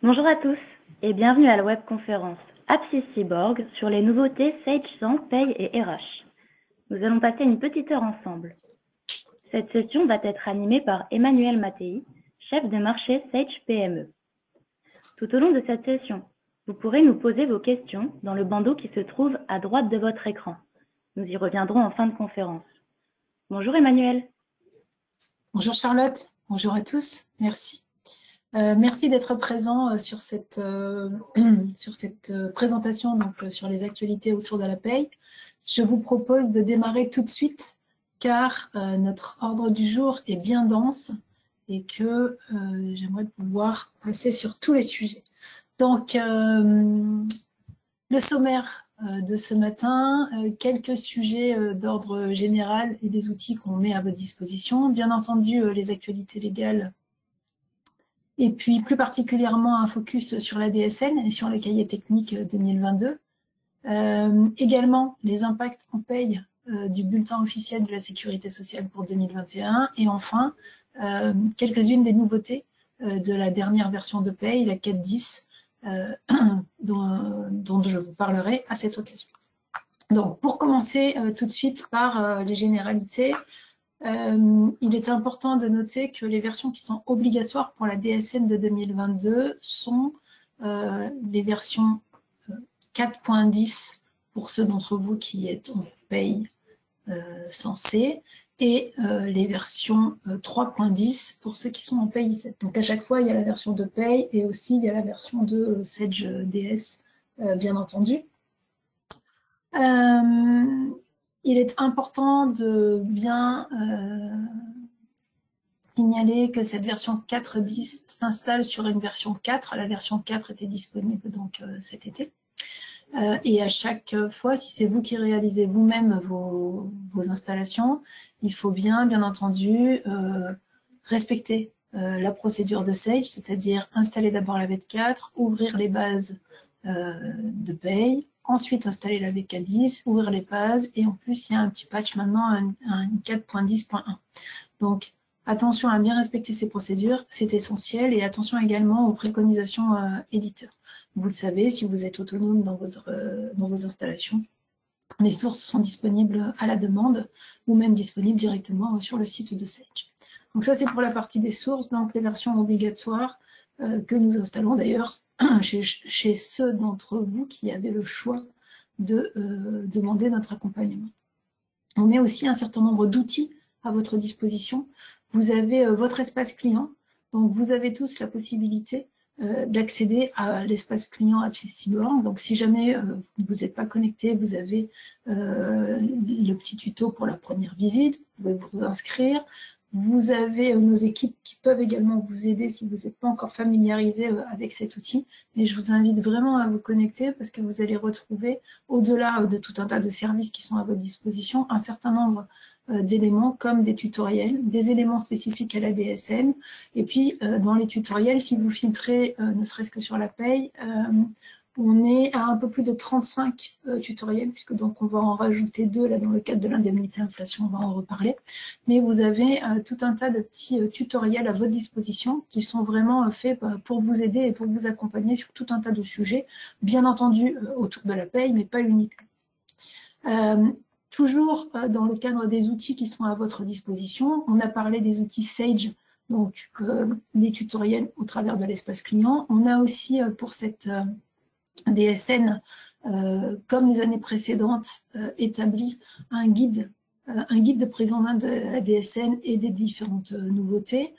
Bonjour à tous et bienvenue à la webconférence Apsis Cyborg sur les nouveautés Sage 100 Paye et RH. Nous allons passer une petite heure ensemble. Cette session va être animée par Emmanuel Mattei, chef de marché Sage PME. Tout au long de cette session, vous pourrez nous poser vos questions dans le bandeau qui se trouve à droite de votre écran. Nous y reviendrons en fin de conférence. Bonjour Emmanuel. Bonjour Charlotte, bonjour à tous, merci. Merci d'être présent sur cette présentation sur les actualités autour de la paye. Je vous propose de démarrer tout de suite car notre ordre du jour est bien dense et que j'aimerais pouvoir passer sur tous les sujets. Donc, le sommaire de ce matin, quelques sujets d'ordre général et des outils qu'on met à votre disposition. Bien entendu, les actualités légales et puis plus particulièrement un focus sur la DSN et sur les cahiers techniques 2022. Également, les impacts en paye du bulletin officiel de la sécurité sociale pour 2021. Et enfin, quelques-unes des nouveautés de la dernière version de paye, la 4.10, dont je vous parlerai à cette occasion. Donc, pour commencer tout de suite par les généralités, il est important de noter que les versions qui sont obligatoires pour la DSN de 2022 sont les versions 4.10 pour ceux d'entre vous qui êtes en paye censée et les versions 3.10 pour ceux qui sont en paye 7. Donc à chaque fois, il y a la version de paye et aussi il y a la version de Sage DS, bien entendu. Il est important de bien signaler que cette version 4.10 s'installe sur une version 4. La version 4 était disponible donc cet été. Et à chaque fois, si c'est vous qui réalisez vous-même vos installations, il faut bien entendu, respecter la procédure de Sage, c'est-à-dire installer d'abord la V4, ouvrir les bases de paye, ensuite installer la VK10, ouvrir les bases, et en plus, il y a un petit patch maintenant, un 4.10.1. Donc, attention à bien respecter ces procédures, c'est essentiel, et attention également aux préconisations éditeurs. Vous le savez, si vous êtes autonome dans vos installations, les sources sont disponibles à la demande ou même disponibles directement sur le site de Sage. Donc ça, c'est pour la partie des sources, donc les versions obligatoires que nous installons d'ailleurs chez ceux d'entre vous qui avaient le choix de demander notre accompagnement. On met aussi un certain nombre d'outils à votre disposition. Vous avez votre espace client, donc vous avez tous la possibilité d'accéder à l'espace client Apsis Cyborg. Donc si jamais vous n'êtes pas connecté, vous avez le petit tuto pour la première visite, vous pouvez vous inscrire. Vous avez nos équipes qui peuvent également vous aider si vous n'êtes pas encore familiarisé avec cet outil. Mais je vous invite vraiment à vous connecter parce que vous allez retrouver, au-delà de tout un tas de services qui sont à votre disposition, un certain nombre d'éléments comme des tutoriels, des éléments spécifiques à la DSN. Et puis, dans les tutoriels, si vous filtrez, ne serait-ce que sur la paye, on est à un peu plus de 35 tutoriels, puisque donc on va en rajouter 2 là dans le cadre de l'indemnité inflation, on va en reparler. Mais vous avez tout un tas de petits tutoriels à votre disposition qui sont vraiment faits pour vous aider et pour vous accompagner sur tout un tas de sujets, bien entendu autour de la paye, mais pas uniquement. Toujours dans le cadre des outils qui sont à votre disposition, on a parlé des outils Sage, donc les tutoriels au travers de l'espace client. On a aussi pour cette DSN, comme les années précédentes, établi un guide de prise en main de la DSN et des différentes nouveautés.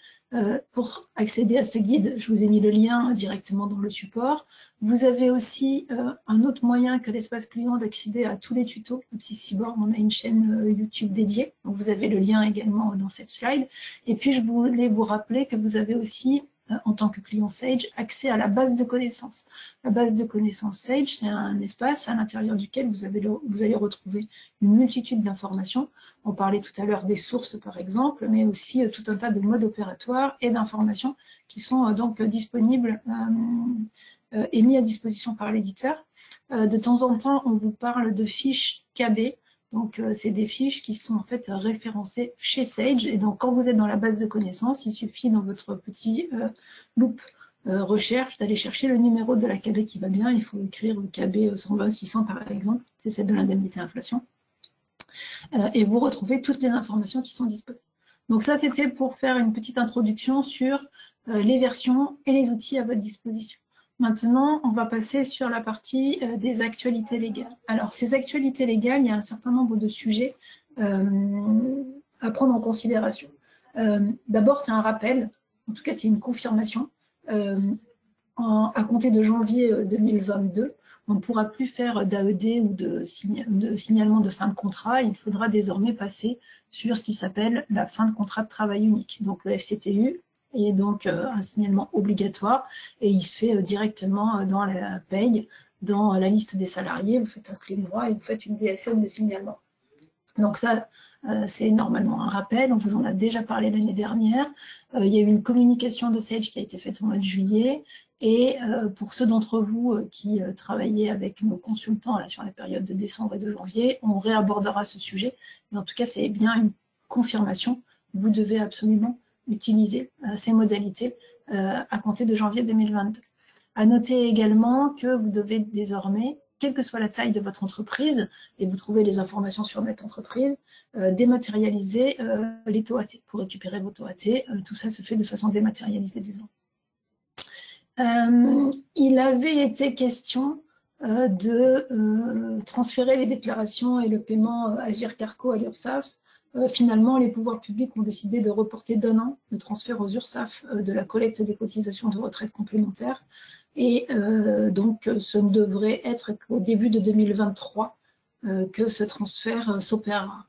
Pour accéder à ce guide, je vous ai mis le lien directement dans le support. Vous avez aussi un autre moyen que l'espace client d'accéder à tous les tutos Apsis Cyborg. On a une chaîne YouTube dédiée, donc vous avez le lien également dans cette slide. Et puis, je voulais vous rappeler que vous avez aussi en tant que client Sage, accès à la base de connaissances. La base de connaissances Sage, c'est un espace à l'intérieur duquel vous allez retrouver une multitude d'informations. On parlait tout à l'heure des sources, par exemple, mais aussi tout un tas de modes opératoires et d'informations qui sont donc disponibles et mis à disposition par l'éditeur. De temps en temps, on vous parle de fiches KB. Donc, c'est des fiches qui sont en fait référencées chez Sage. Et donc, quand vous êtes dans la base de connaissances, il suffit dans votre petit loop recherche, d'aller chercher le numéro de la KB qui va bien. Il faut écrire le KB 120-600 par exemple, c'est celle de l'indemnité inflation. Et vous retrouvez toutes les informations qui sont disponibles. Donc ça, c'était pour faire une petite introduction sur les versions et les outils à votre disposition. Maintenant, on va passer sur la partie des actualités légales. Alors, ces actualités légales, il y a un certain nombre de sujets à prendre en considération. D'abord, c'est un rappel, en tout cas, c'est une confirmation. À compter de janvier 2022, on ne pourra plus faire d'AED ou de signalement de fin de contrat. Il faudra désormais passer sur ce qui s'appelle la fin de contrat de travail unique. Donc, le FCTU est donc un signalement obligatoire et il se fait directement dans la paye, dans la liste des salariés. Vous faites un clic droit et vous faites une DSM de signalement. Donc ça, c'est normalement un rappel. On vous en a déjà parlé l'année dernière. Il y a eu une communication de Sage qui a été faite au mois de juillet. Et pour ceux d'entre vous qui travaillaient avec nos consultants là, sur la période de décembre et de janvier, on réabordera ce sujet. Mais en tout cas, c'est bien une confirmation. Vous devez absolument utiliser ces modalités à compter de janvier 2022. À noter également que vous devez désormais, quelle que soit la taille de votre entreprise, et vous trouvez les informations sur Net Entreprise, dématérialiser les taux AT pour récupérer vos taux AT. Tout ça se fait de façon dématérialisée désormais. Il avait été question de transférer les déclarations et le paiement Agir Carco à l'URSSAF. Finalement, les pouvoirs publics ont décidé de reporter d'un an le transfert aux URSSAF de la collecte des cotisations de retraite complémentaires. Et donc, ce ne devrait être qu'au début de 2023 que ce transfert s'opérera.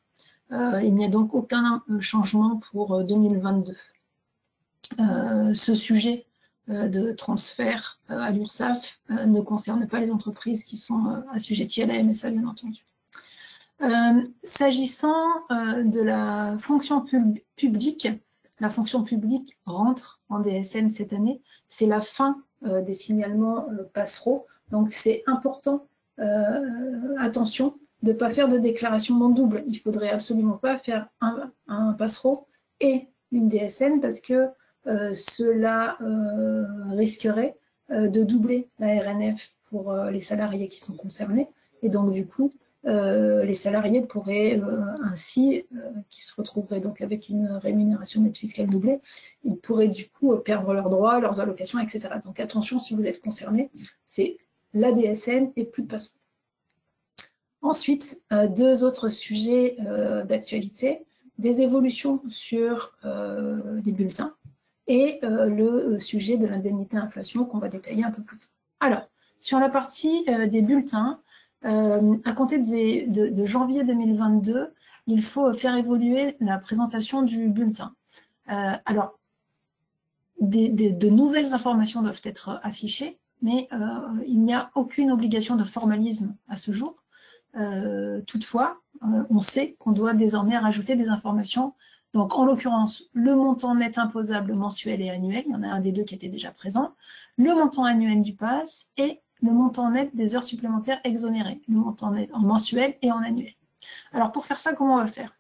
Il n'y a donc aucun changement pour 2022. Ce sujet de transfert à l'URSSAF ne concerne pas les entreprises qui sont assujetties à la MSA, bien entendu. S'agissant de la fonction publique, la fonction publique rentre en DSN cette année. C'est la fin des signalements passeraux. Donc, c'est important, attention, de ne pas faire de déclaration en double. Il ne faudrait absolument pas faire un passereau et une DSN parce que cela risquerait de doubler la RNF pour les salariés qui sont concernés. Et donc, du coup, les salariés pourraient ainsi, qui se retrouveraient donc avec une rémunération nette fiscale doublée, ils pourraient du coup perdre leurs droits, leurs allocations, etc. Donc attention, si vous êtes concerné, c'est la DSN et plus de passerelle. Ensuite, deux autres sujets d'actualité, des évolutions sur les bulletins et le sujet de l'indemnité inflation qu'on va détailler un peu plus tard. Alors, sur la partie des bulletins, à compter de janvier 2022, il faut faire évoluer la présentation du bulletin. Alors, de nouvelles informations doivent être affichées, mais il n'y a aucune obligation de formalisme à ce jour. Toutefois, on sait qu'on doit désormais rajouter des informations. Donc, en l'occurrence, le montant net imposable mensuel et annuel, il y en a un des deux qui était déjà présent, le montant annuel du PASS et le montant net des heures supplémentaires exonérées, le montant net en mensuel et en annuel. Alors, pour faire ça, comment on va faire?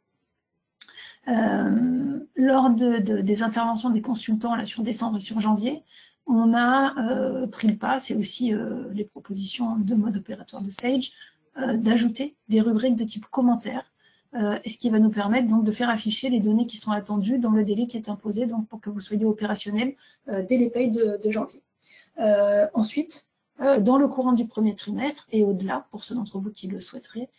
Lors des interventions des consultants là, sur décembre et sur janvier, on a pris le pas, c'est aussi les propositions de mode opératoire de Sage, d'ajouter des rubriques de type commentaire, et ce qui va nous permettre donc de faire afficher les données qui sont attendues dans le délai qui est imposé, donc pour que vous soyez opérationnel dès les payes de janvier. Ensuite, dans le courant du premier trimestre et au-delà, pour ceux d'entre vous qui le souhaiteraient,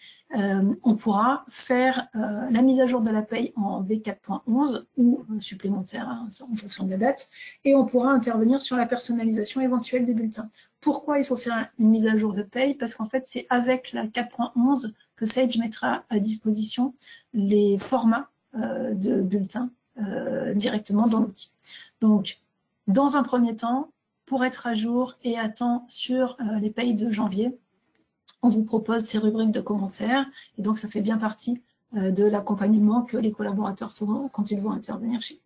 on pourra faire la mise à jour de la paye en V4.11 ou supplémentaire hein, en fonction de la date, et on pourra intervenir sur la personnalisation éventuelle des bulletins. Pourquoi il faut faire une mise à jour de paye? Parce qu'en fait, c'est avec la 4.11 que Sage mettra à disposition les formats de bulletins directement dans l'outil. Donc, dans un premier temps, pour être à jour et à temps sur les payes de janvier, on vous propose ces rubriques de commentaires et donc ça fait bien partie de l'accompagnement que les collaborateurs feront quand ils vont intervenir chez vous.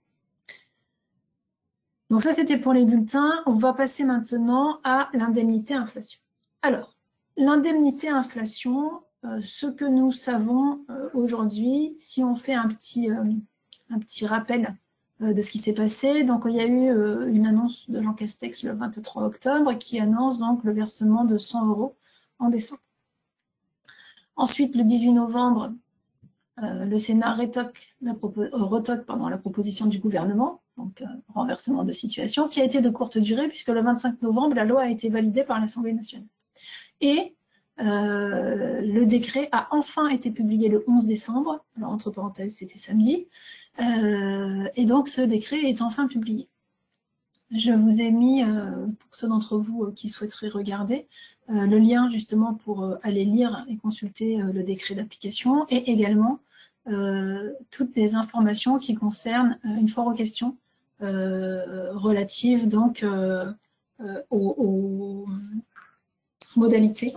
Donc ça, c'était pour les bulletins. On va passer maintenant à l'indemnité inflation. Alors, l'indemnité inflation, ce que nous savons aujourd'hui, si on fait un petit rappel de ce qui s'est passé. Donc, il y a eu une annonce de Jean Castex le 23 octobre qui annonce donc le versement de 100 € en décembre. Ensuite, le 18 novembre, le Sénat retoque la proposition du gouvernement, donc renversement de situation, qui a été de courte durée puisque le 25 novembre, la loi a été validée par l'Assemblée nationale. Et le décret a enfin été publié le 11 décembre, alors entre parenthèses, c'était samedi, et donc ce décret est enfin publié. Je vous ai mis, pour ceux d'entre vous qui souhaiteraient regarder, le lien justement pour aller lire et consulter le décret d'application et également toutes les informations qui concernent une foire aux questions relatives donc aux modalités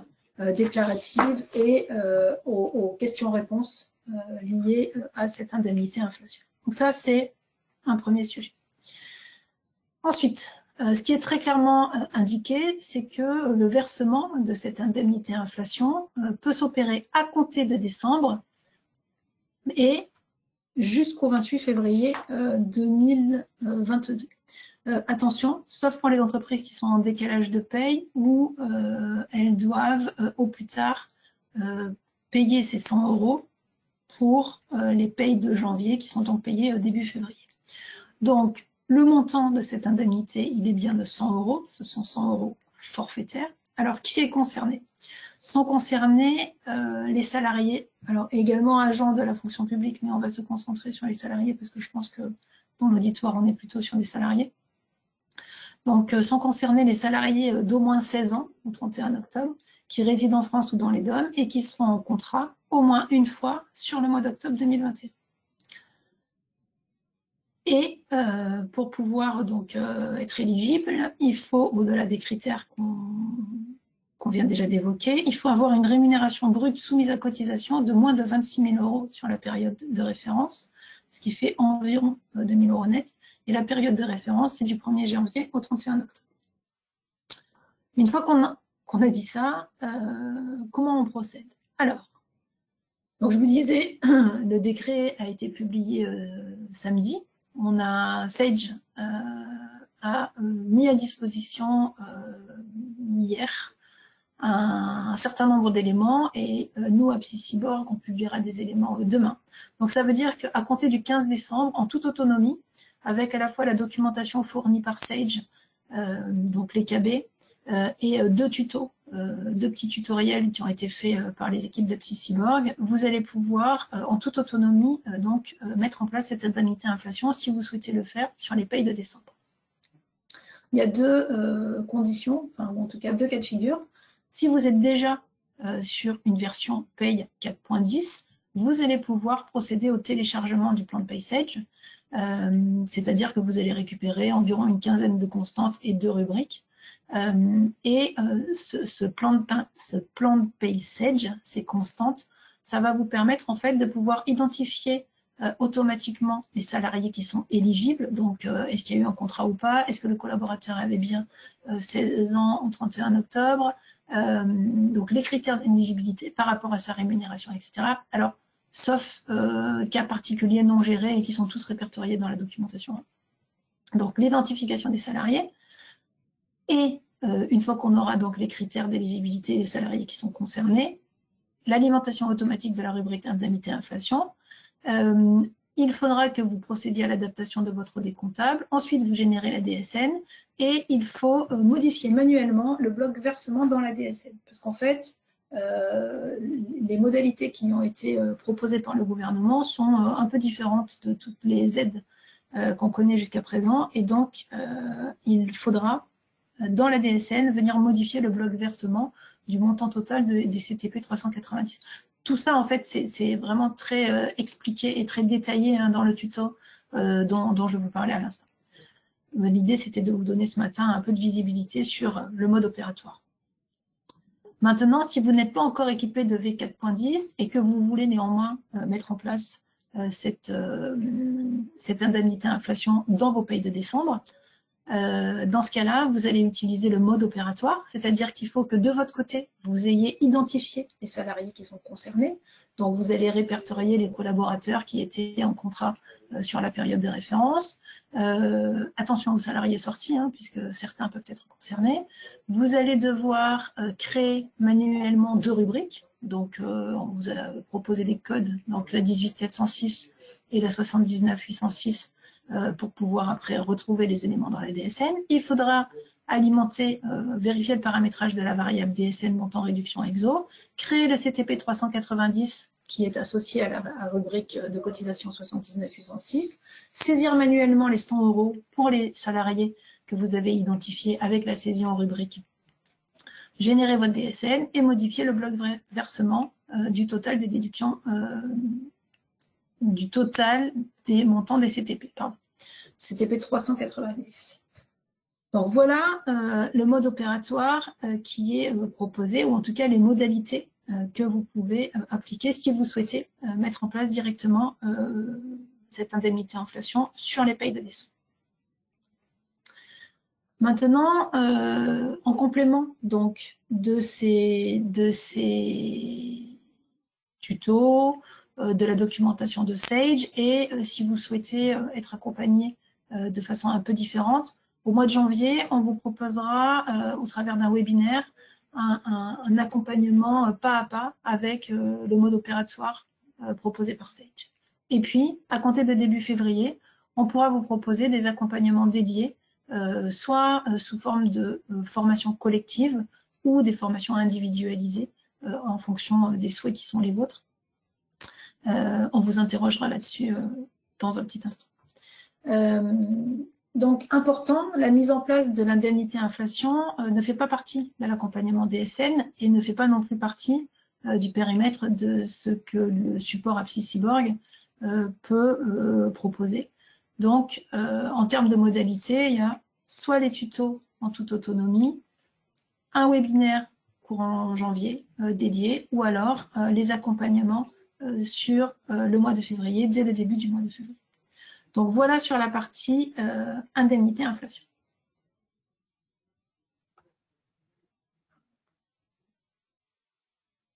déclaratives et aux questions-réponses liées à cette indemnité inflation. Donc ça, c'est un premier sujet. Ensuite, ce qui est très clairement indiqué, c'est que le versement de cette indemnité inflation peut s'opérer à compter de décembre et jusqu'au 28 février 2022. Attention, sauf pour les entreprises qui sont en décalage de paye où elles doivent au plus tard payer ces 100 € pour les payes de janvier qui sont donc payées au début février. Donc, le montant de cette indemnité, il est bien de 100 €, ce sont 100 € forfaitaires. Alors, qui est concerné? Sont concernés les salariés, alors également agents de la fonction publique, mais on va se concentrer sur les salariés parce que je pense que dans l'auditoire, on est plutôt sur des salariés. Donc, sont concernés les salariés d'au moins 16 ans, au 31 octobre, qui résident en France ou dans les DOM et qui seront en contrat au moins une fois sur le mois d'octobre 2021. Et pour pouvoir donc être éligible, il faut, au-delà des critères qu'on vient déjà d'évoquer, il faut avoir une rémunération brute soumise à cotisation de moins de 26 000 € sur la période de référence, ce qui fait environ 2 000 € net. Et la période de référence, c'est du 1er janvier au 31 octobre. Une fois qu'on a dit ça, comment on procède? Alors, donc je vous disais, le décret a été publié samedi. On a Sage a mis à disposition hier un certain nombre d'éléments et nous, à PsyCyborg, on publiera des éléments demain. Donc ça veut dire qu'à compter du 15 décembre, en toute autonomie, avec à la fois la documentation fournie par Sage, donc les KB, et deux tutos, deux petits tutoriels qui ont été faits par les équipes de PsyCyborg, vous allez pouvoir, en toute autonomie, donc mettre en place cette indemnité inflation si vous souhaitez le faire sur les payes de décembre. Il y a deux conditions, enfin en tout cas deux cas de figure. Si vous êtes déjà sur une version paye 4.10, vous allez pouvoir procéder au téléchargement du plan de paye Sage, c'est-à-dire que vous allez récupérer environ une quinzaine de constantes et 2 rubriques. Ce plan de paye Sage, ces constantes, ça va vous permettre en fait de pouvoir identifier automatiquement les salariés qui sont éligibles. Donc, est-ce qu'il y a eu un contrat ou pas? Est-ce que le collaborateur avait bien 16 ans au 31 octobre? Donc, les critères d'éligibilité par rapport à sa rémunération, etc. Alors, sauf cas particuliers non gérés et qui sont tous répertoriés dans la documentation. Donc, l'identification des salariés. Et une fois qu'on aura donc les critères d'éligibilité, les salariés qui sont concernés, l'alimentation automatique de la rubrique indemnité inflation, il faudra que vous procédiez à l'adaptation de votre décomptable. Ensuite, vous générez la DSN et il faut modifier manuellement le bloc versement dans la DSN. Parce qu'en fait, les modalités qui ont été proposées par le gouvernement sont un peu différentes de toutes les aides qu'on connaît jusqu'à présent. Et donc, il faudra dans la DSN, venir modifier le bloc versement du montant total des CTP 390. Tout ça, en fait, c'est vraiment très expliqué et très détaillé dans le tuto dont je vous parlais à l'instant. L'idée, c'était de vous donner ce matin un peu de visibilité sur le mode opératoire. Maintenant, si vous n'êtes pas encore équipé de V4.10 et que vous voulez néanmoins mettre en place cette indemnité inflation dans vos payes de décembre, Dans ce cas-là, vous allez utiliser le mode opératoire, c'est-à-dire qu'il faut que de votre côté, vous ayez identifié les salariés qui sont concernés. Donc, vous allez répertorier les collaborateurs qui étaient en contrat sur la période de référence. Attention aux salariés sortis, hein, puisque certains peuvent être concernés. Vous allez devoir créer manuellement 2 rubriques. Donc, on vous a proposé des codes, donc la 18406 et la 79806, pour pouvoir après retrouver les éléments dans la DSN. Il faudra alimenter, vérifier le paramétrage de la variable DSN montant réduction exo, créer le CTP 390 qui est associé à la rubrique de cotisation 79-806, saisir manuellement les 100 € pour les salariés que vous avez identifiés avec la saisie en rubrique, générer votre DSN et modifier le bloc versement du total des déductions, du total des montants des CTP, pardon. CTP 390. Donc voilà le mode opératoire qui est proposé, ou en tout cas les modalités que vous pouvez appliquer si vous souhaitez mettre en place directement cette indemnité inflation sur les payes de décembre. Maintenant, en complément donc de ces tutos, de la documentation de Sage, et si vous souhaitez être accompagné de façon un peu différente, au mois de janvier, on vous proposera, au travers d'un webinaire, un accompagnement pas à pas avec le mode opératoire proposé par Sage. Et puis, à compter de début février, on pourra vous proposer des accompagnements dédiés, soit sous forme de formation collective ou des formations individualisées en fonction des souhaits qui sont les vôtres. On vous interrogera là-dessus dans un petit instant. Donc, important, la mise en place de l'indemnité inflation ne fait pas partie de l'accompagnement DSN et ne fait pas non plus partie du périmètre de ce que le support AppSys-Cyborg peut proposer. Donc, en termes de modalités, il y a soit les tutos en toute autonomie, un webinaire courant janvier dédié, ou alors les accompagnements sur le mois de février, dès le début du mois de février. Donc voilà sur la partie indemnité inflation.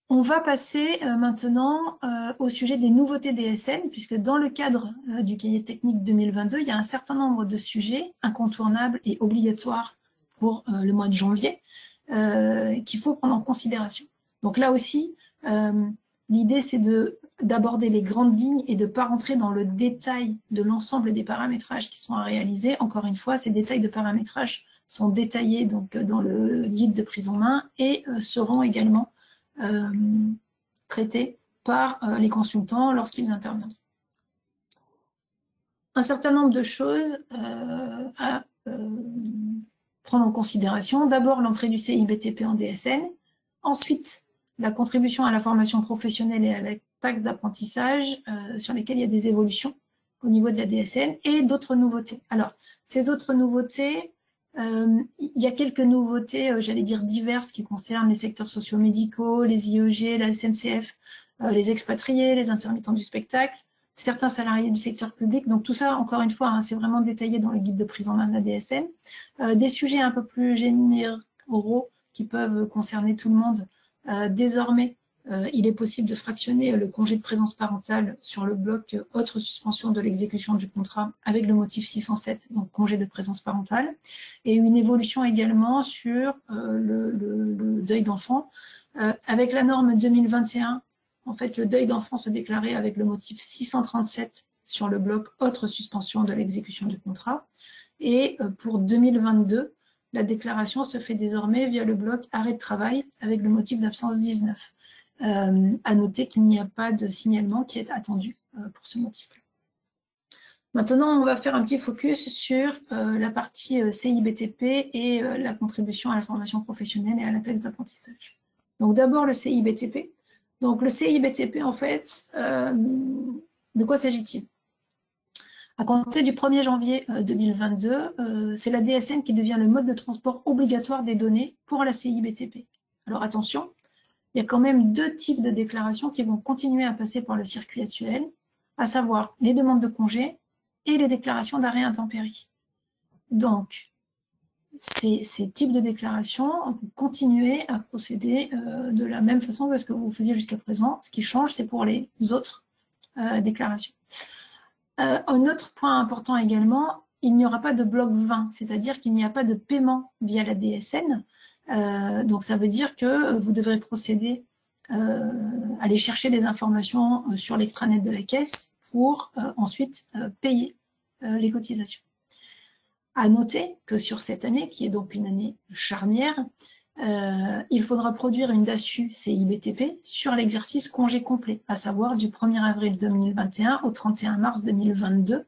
On va passer maintenant au sujet des nouveautés DSN, puisque dans le cadre du cahier technique 2022, il y a un certain nombre de sujets incontournables et obligatoires pour le mois de janvier qu'il faut prendre en considération. Donc là aussi, l'idée c'est d'aborder les grandes lignes et de ne pas rentrer dans le détail de l'ensemble des paramétrages qui sont à réaliser. Encore une fois, ces détails de paramétrage sont détaillés donc, dans le guide de prise en main et seront également traités par les consultants lorsqu'ils interviennent. Un certain nombre de choses à prendre en considération. D'abord, l'entrée du CIBTP en DSN. Ensuite, la contribution à la formation professionnelle et à la taxe d'apprentissage sur lesquelles il y a des évolutions au niveau de la DSN et d'autres nouveautés. Alors, ces autres nouveautés, il y a quelques nouveautés, j'allais dire diverses, qui concernent les secteurs socio-médicaux, les IEG, la SNCF, les expatriés, les intermittents du spectacle, certains salariés du secteur public. Donc tout ça, encore une fois, hein, c'est vraiment détaillé dans le guide de prise en main de la DSN. Des sujets un peu plus généraux qui peuvent concerner tout le monde. Désormais, il est possible de fractionner le congé de présence parentale sur le bloc autre suspension de l'exécution du contrat avec le motif 607, donc congé de présence parentale, et une évolution également sur le deuil d'enfant. Avec la norme 2021, en fait, le deuil d'enfant se déclarait avec le motif 637 sur le bloc autre suspension de l'exécution du contrat. Et pour 2022, la déclaration se fait désormais via le bloc arrêt de travail avec le motif d'absence 19. À noter qu'il n'y a pas de signalement qui est attendu pour ce motif-là. Maintenant, on va faire un petit focus sur la partie CIBTP et la contribution à la formation professionnelle et à la taxe d'apprentissage. Donc d'abord le CIBTP. Donc le CIBTP, en fait, de quoi s'agit-il? À compter du 1er janvier 2022, c'est la DSN qui devient le mode de transport obligatoire des données pour la CIBTP. Alors attention, il y a quand même 2 types de déclarations qui vont continuer à passer par le circuit actuel, à savoir les demandes de congés et les déclarations d'arrêt intempérie. Donc, ces types de déclarations, vous continuez à procéder de la même façon que ce que vous faisiez jusqu'à présent. Ce qui change, c'est pour les autres déclarations. Un autre point important également, il n'y aura pas de bloc 20, c'est-à-dire qu'il n'y a pas de paiement via la DSN. Donc ça veut dire que vous devrez procéder, aller chercher les informations sur l'extranet de la caisse pour ensuite payer les cotisations. À noter que sur cette année, qui est donc une année charnière, il faudra produire une DASU CIBTP sur l'exercice congé complet, à savoir du 1er avril 2021 au 31 mars 2022,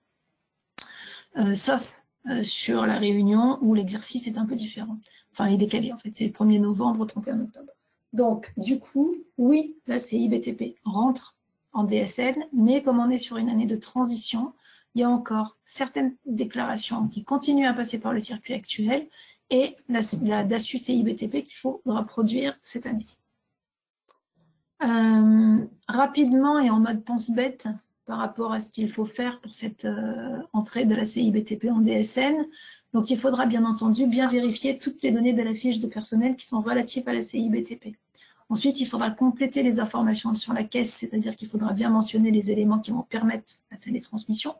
sauf sur la Réunion où l'exercice est un peu différent. Enfin, il est décalé en fait, c'est le 1er novembre au 31 octobre. Donc, du coup, oui, la CIBTP rentre en DSN, mais comme on est sur une année de transition, il y a encore certaines déclarations qui continuent à passer par le circuit actuel et la DASU CIBTP qu'il faudra produire cette année. Rapidement et en mode pense-bête par rapport à ce qu'il faut faire pour cette entrée de la CIBTP en DSN. Donc, il faudra bien entendu bien vérifier toutes les données de la fiche de personnel qui sont relatives à la CIBTP. Ensuite, il faudra compléter les informations sur la caisse, c'est-à-dire qu'il faudra bien mentionner les éléments qui vont permettre la télétransmission.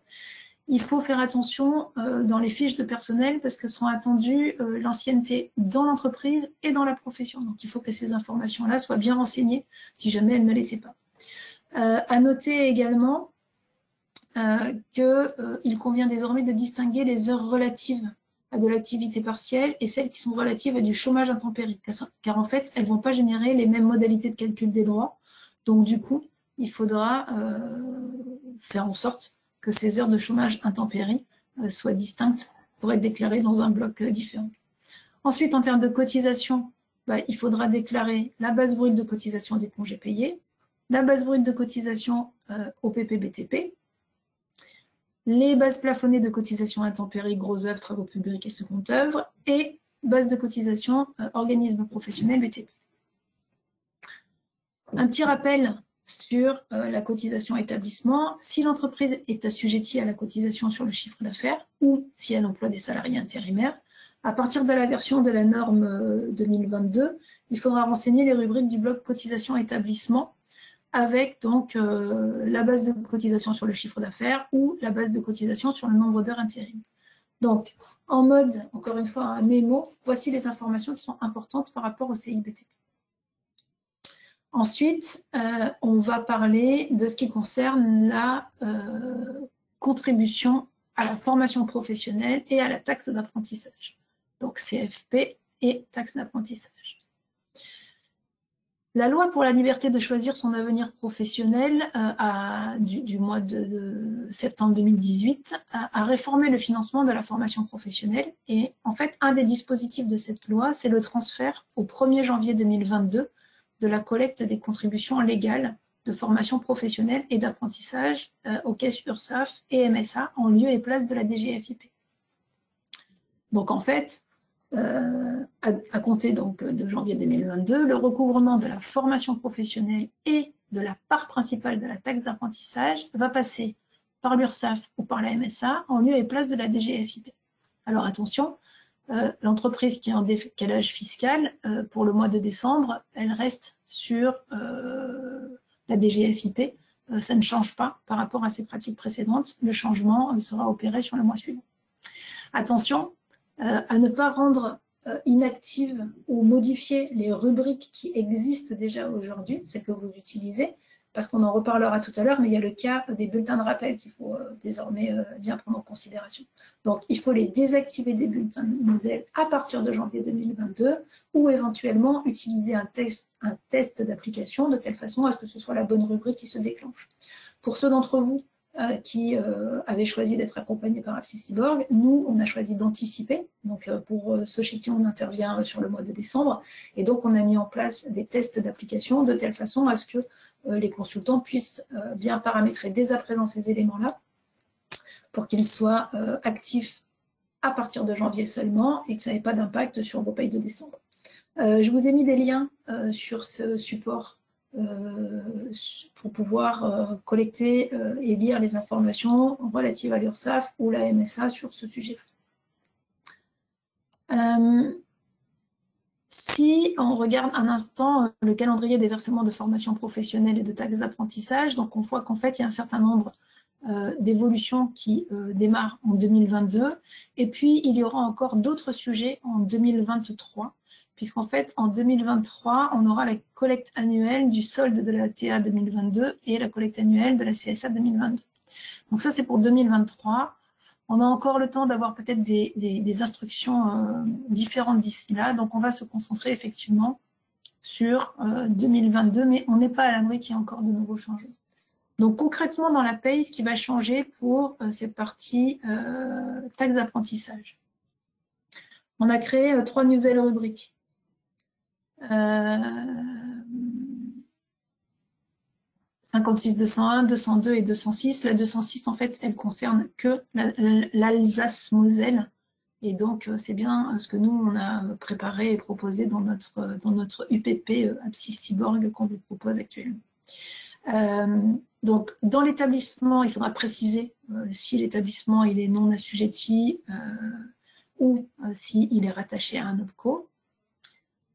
Il faut faire attention dans les fiches de personnel parce que seront attendues l'ancienneté dans l'entreprise et dans la profession. Donc, il faut que ces informations-là soient bien renseignées si jamais elles ne l'étaient pas. À noter également qu'il convient désormais de distinguer les heures relatives à de l'activité partielle et celles qui sont relatives à du chômage intempérie, car en fait, elles ne vont pas générer les mêmes modalités de calcul des droits. Donc, du coup, il faudra faire en sorte que ces heures de chômage intempérie soient distinctes pour être déclarées dans un bloc différent. Ensuite, en termes de cotisation, il faudra déclarer la base brute de cotisation des congés payés, la base brute de cotisation au PPBTP, les bases plafonnées de cotisation intempérie, gros œuvres, travaux publics et seconde œuvre, et base de cotisation organisme professionnel BTP. Un petit rappel sur la cotisation établissement. Si l'entreprise est assujettie à la cotisation sur le chiffre d'affaires ou si elle emploie des salariés intérimaires, à partir de la version de la norme 2022, il faudra renseigner les rubriques du bloc cotisation établissement avec donc la base de cotisation sur le chiffre d'affaires ou la base de cotisation sur le nombre d'heures intérim. Donc, en mode, encore une fois, un mémo, voici les informations qui sont importantes par rapport au CIBTP. Ensuite, on va parler de ce qui concerne la contribution à la formation professionnelle et à la taxe d'apprentissage. Donc, CFP et taxe d'apprentissage. La loi pour la liberté de choisir son avenir professionnel du mois de septembre 2018 a réformé le financement de la formation professionnelle. Et en fait, un des dispositifs de cette loi, c'est le transfert au 1er janvier 2022 de la collecte des contributions légales de formation professionnelle et d'apprentissage aux caisses URSSAF et MSA en lieu et place de la DGFiP. Donc en fait, à compter donc de janvier 2022, le recouvrement de la formation professionnelle et de la part principale de la taxe d'apprentissage va passer par l'URSSAF ou par la MSA en lieu et place de la DGFiP. Alors attention, l'entreprise qui est en décalage fiscal, pour le mois de décembre, elle reste sur la DGFiP. Ça ne change pas par rapport à ses pratiques précédentes. Le changement sera opéré sur le mois suivant. Attention à ne pas rendre inactives ou modifier les rubriques qui existent déjà aujourd'hui, celles que vous utilisez, parce qu'on en reparlera tout à l'heure, mais il y a le cas des bulletins de rappel qu'il faut désormais bien prendre en considération. Donc, il faut les désactiver des bulletins de modèle à partir de janvier 2022 ou éventuellement utiliser un test d'application de telle façon à ce que ce soit la bonne rubrique qui se déclenche. Pour ceux d'entre vous qui avaient choisi d'être accompagnés par AppSciCyborg, nous, on a choisi d'anticiper. Donc, pour ceux chez qui on intervient sur le mois de décembre, et donc on a mis en place des tests d'application de telle façon à ce que les consultants puissent bien paramétrer dès à présent ces éléments-là pour qu'ils soient actifs à partir de janvier seulement et que ça n'ait pas d'impact sur vos payes de décembre. Je vous ai mis des liens sur ce support pour pouvoir collecter et lire les informations relatives à l'URSSAF ou la MSA sur ce sujet. Si on regarde un instant le calendrier des versements de formation professionnelle et de taxes d'apprentissage, donc on voit qu'en fait, il y a un certain nombre d'évolutions qui démarrent en 2022. Et puis, il y aura encore d'autres sujets en 2023, puisqu'en fait, en 2023, on aura la collecte annuelle du solde de la TA 2022 et la collecte annuelle de la CSA 2022. Donc ça, c'est pour 2023. On a encore le temps d'avoir peut-être des instructions différentes d'ici là. Donc, on va se concentrer effectivement sur 2022, mais on n'est pas à l'abri qu'il y ait encore de nouveaux changements. Donc, concrètement, dans la paye, ce qui va changer pour cette partie taxe d'apprentissage. On a créé 3 nouvelles rubriques. 56 201, 202 et 206. La 206, en fait, elle concerne que l'Alsace-Moselle. Et donc, c'est bien ce que nous, on a préparé et proposé dans notre UPP APSI-Cyborg qu'on vous propose actuellement. Donc, dans l'établissement, il faudra préciser si l'établissement il est non assujetti ou s'il est rattaché à un OPCO.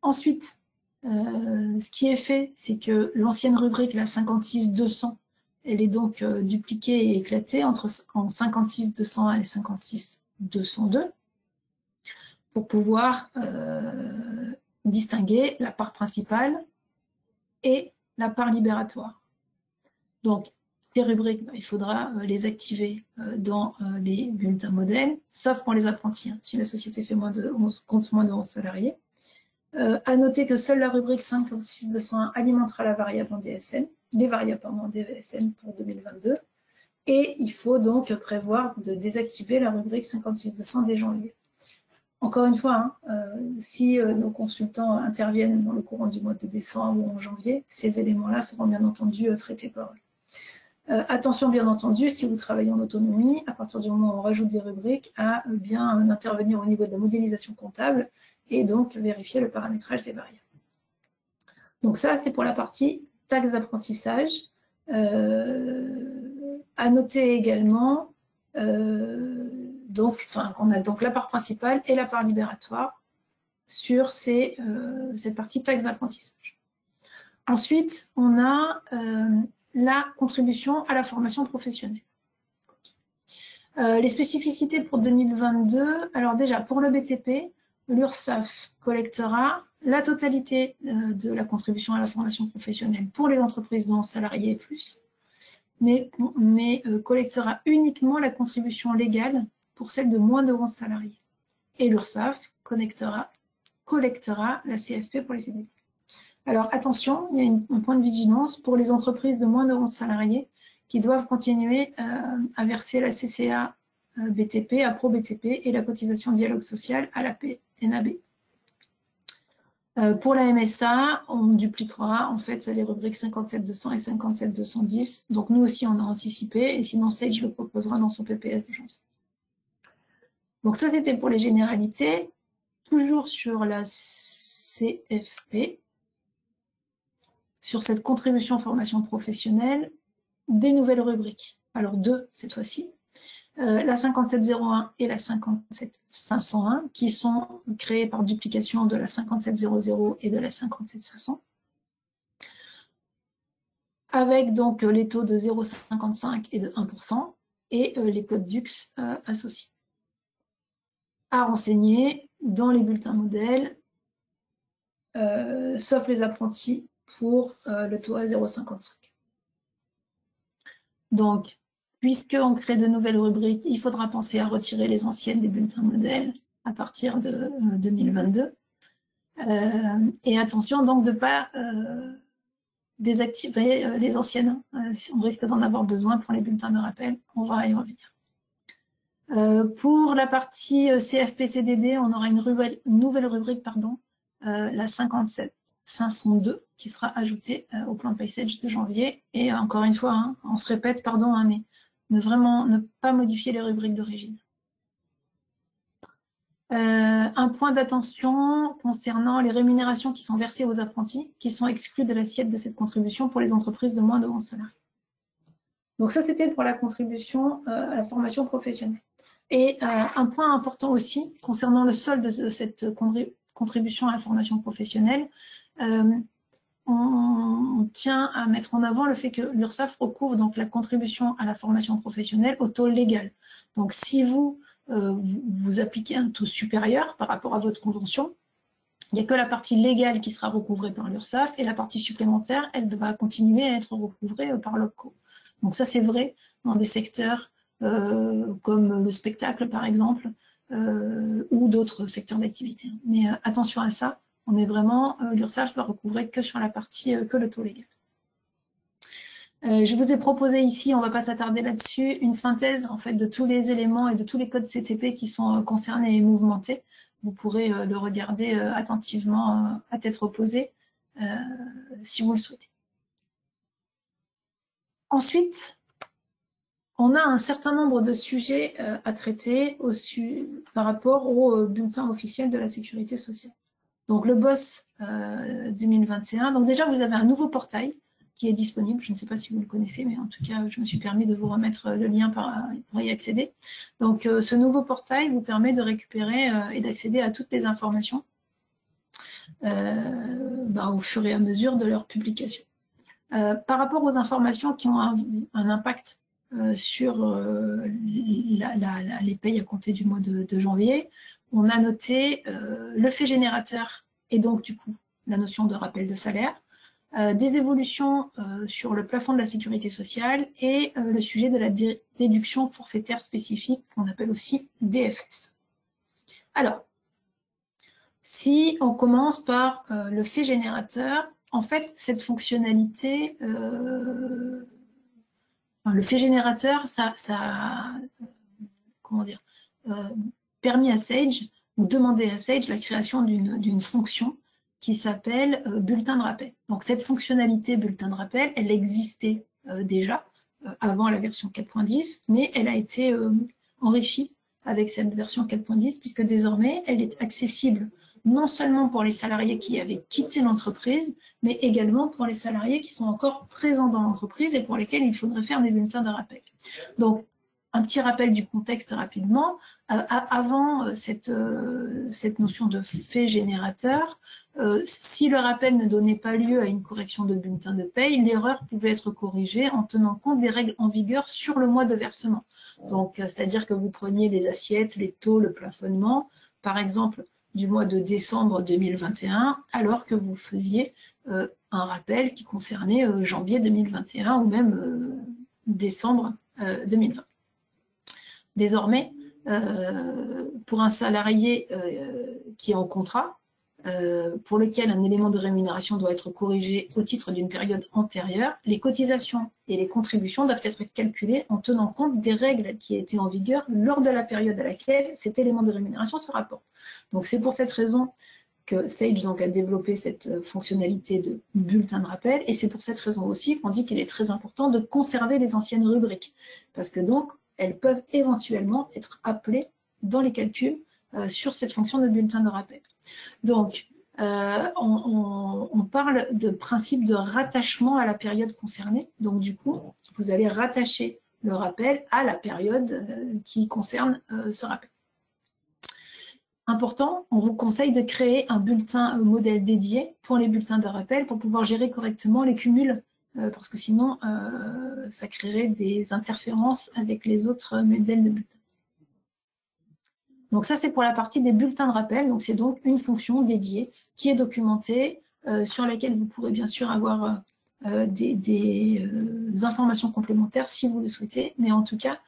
Ensuite, ce qui est fait, c'est que l'ancienne rubrique, la 56-200, elle est donc dupliquée et éclatée en 56-201 et 56-202 pour pouvoir distinguer la part principale et la part libératoire. Donc, ces rubriques, il faudra les activer dans les bulletins modèles, sauf pour les apprentis, hein, si la société fait compte moins de 11 salariés. À noter que seule la rubrique 56-201 alimentera la variable en DSN, les variables en DSN pour 2022. Et il faut donc prévoir de désactiver la rubrique 56-200 dès janvier. Encore une fois, hein, si nos consultants interviennent dans le courant du mois de décembre ou en janvier, ces éléments-là seront bien entendu traités par eux. Attention, bien entendu, si vous travaillez en autonomie, à partir du moment où on rajoute des rubriques, à bien intervenir au niveau de la modélisation comptable et donc vérifier le paramétrage des variables. Donc ça, c'est pour la partie taxe d'apprentissage. À noter également, on a donc la part principale et la part libératoire sur cette partie taxe d'apprentissage. Ensuite, on a la contribution à la formation professionnelle. Les spécificités pour 2022, alors déjà pour le BTP, l'URSSAF collectera la totalité de la contribution à la formation professionnelle pour les entreprises de 11 salariés et plus, mais collectera uniquement la contribution légale pour celles de moins de 11 salariés. Et l'URSSAF collectera la CFP pour les CDD. Alors attention, il y a un point de vigilance pour les entreprises de moins de 11 salariés qui doivent continuer à verser la CCA BTP, à Pro BTP et la cotisation dialogue social à la PNAB. Pour la MSA, on dupliquera en fait les rubriques 57-200 et 57-210. Donc nous aussi, on a anticipé et sinon Sage le proposera dans son PPS de janvier. Donc ça, c'était pour les généralités. Toujours sur la CFP, sur cette contribution formation professionnelle, des nouvelles rubriques. Alors 2 cette fois-ci. La 5701 et la 57501 qui sont créées par duplication de la 5700 et de la 57500. Avec donc les taux de 0,55 et de 1% et les codes DUX associés. À renseigner dans les bulletins modèles, sauf les apprentis, pour le taux à 0,55. Donc, puisqu'on crée de nouvelles rubriques, il faudra penser à retirer les anciennes des bulletins modèles à partir de 2022. Et attention donc de ne pas désactiver les anciennes. On risque d'en avoir besoin pour les bulletins de rappel. On va y revenir. Pour la partie CFP-CDD, on aura une nouvelle rubrique, la 57-502, qui sera ajoutée au plan de paysage de janvier. Et encore une fois, hein, on se répète, mais ne pas modifier les rubriques d'origine. Un point d'attention concernant les rémunérations qui sont versées aux apprentis, qui sont exclues de l'assiette de cette contribution pour les entreprises de moins de 11 salariés. Donc ça, c'était pour la contribution à la formation professionnelle. Et un point important aussi, concernant le solde de cette contribution à la formation professionnelle, on tient à mettre en avant le fait que l'URSSAF recouvre donc la contribution à la formation professionnelle au taux légal. Donc si vous appliquez un taux supérieur par rapport à votre convention, il n'y a que la partie légale qui sera recouvrée par l'URSSAF et la partie supplémentaire, elle va continuer à être recouvrée par l'OPCO. Donc ça, c'est vrai dans des secteurs comme le spectacle, par exemple, ou d'autres secteurs d'activité. Mais attention à ça, on est vraiment, l'URSSAF va recouvrer que sur la partie, que le taux légal. Je vous ai proposé ici, on ne va pas s'attarder là-dessus, une synthèse en fait de tous les éléments et de tous les codes CTP qui sont concernés et mouvementés. Vous pourrez le regarder attentivement à tête reposée si vous le souhaitez. Ensuite, on a un certain nombre de sujets à traiter par rapport au bulletin officiel de la sécurité sociale. Donc le BOSS 2021, donc déjà vous avez un nouveau portail qui est disponible, je ne sais pas si vous le connaissez, mais en tout cas je me suis permis de vous remettre le lien pour y accéder. Donc ce nouveau portail vous permet de récupérer et d'accéder à toutes les informations au fur et à mesure de leur publication. Par rapport aux informations qui ont un impact sur les payes à compter du mois de janvier, on a noté le fait générateur et donc du coup la notion de rappel de salaire, des évolutions sur le plafond de la sécurité sociale et le sujet de la déduction forfaitaire spécifique qu'on appelle aussi DFS. Alors, si on commence par le fait générateur, en fait, cette fonctionnalité, le fait générateur, ça comment dire, permis à Sage, ou demandé à Sage la création d'une fonction qui s'appelle bulletin de rappel. Donc cette fonctionnalité bulletin de rappel, elle existait déjà avant la version 4.10, mais elle a été enrichie avec cette version 4.10, puisque désormais, elle est accessible non seulement pour les salariés qui avaient quitté l'entreprise, mais également pour les salariés qui sont encore présents dans l'entreprise et pour lesquels il faudrait faire des bulletins de rappel. Donc, un petit rappel du contexte rapidement. Avant cette notion de fait générateur, si le rappel ne donnait pas lieu à une correction de bulletin de paye, l'erreur pouvait être corrigée en tenant compte des règles en vigueur sur le mois de versement. Donc, c'est-à-dire que vous preniez les assiettes, les taux, le plafonnement, par exemple, du mois de décembre 2021, alors que vous faisiez un rappel qui concernait janvier 2021 ou même décembre 2020. Désormais, pour un salarié qui est en contrat, pour lequel un élément de rémunération doit être corrigé au titre d'une période antérieure, les cotisations et les contributions doivent être calculées en tenant compte des règles qui étaient en vigueur lors de la période à laquelle cet élément de rémunération se rapporte. Donc c'est pour cette raison que Sage a développé cette fonctionnalité de bulletin de rappel, et c'est pour cette raison aussi qu'on dit qu'il est très important de conserver les anciennes rubriques, parce que donc elles peuvent éventuellement être appelées dans les calculs sur cette fonction de bulletin de rappel. Donc, on parle de principe de rattachement à la période concernée. Donc, du coup, vous allez rattacher le rappel à la période qui concerne ce rappel. Important, on vous conseille de créer un bulletin modèle dédié pour les bulletins de rappel pour pouvoir gérer correctement les cumuls, parce que sinon, ça créerait des interférences avec les autres modèles de bulletins. Donc ça, c'est pour la partie des bulletins de rappel. Donc c'est donc une fonction dédiée qui est documentée, sur laquelle vous pourrez bien sûr avoir des informations complémentaires si vous le souhaitez. Mais en tout cas,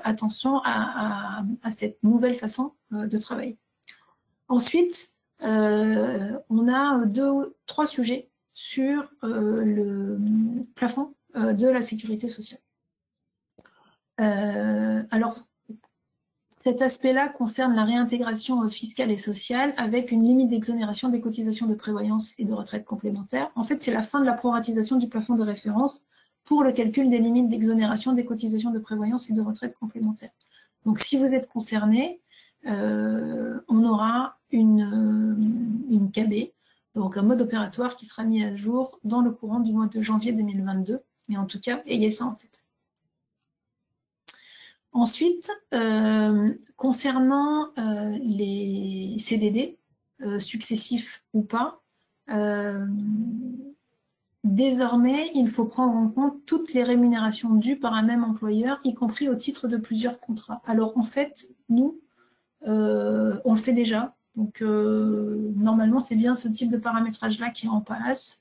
attention à cette nouvelle façon de travailler. Ensuite, on a 3 sujets sur le plafond de la sécurité sociale. Alors, cet aspect-là concerne la réintégration fiscale et sociale avec une limite d'exonération des cotisations de prévoyance et de retraite complémentaires. En fait, c'est la fin de la proratisation du plafond de référence pour le calcul des limites d'exonération des cotisations de prévoyance et de retraite complémentaires. Donc, si vous êtes concerné, on aura une KB, donc un mode opératoire qui sera mis à jour dans le courant du mois de janvier 2022. Mais en tout cas, ayez ça en tête. Ensuite, concernant les CDD, successifs ou pas, désormais, il faut prendre en compte toutes les rémunérations dues par un même employeur, y compris au titre de plusieurs contrats. Alors, en fait, nous, on le fait déjà. Donc, normalement, c'est bien ce type de paramétrage-là qui est en place.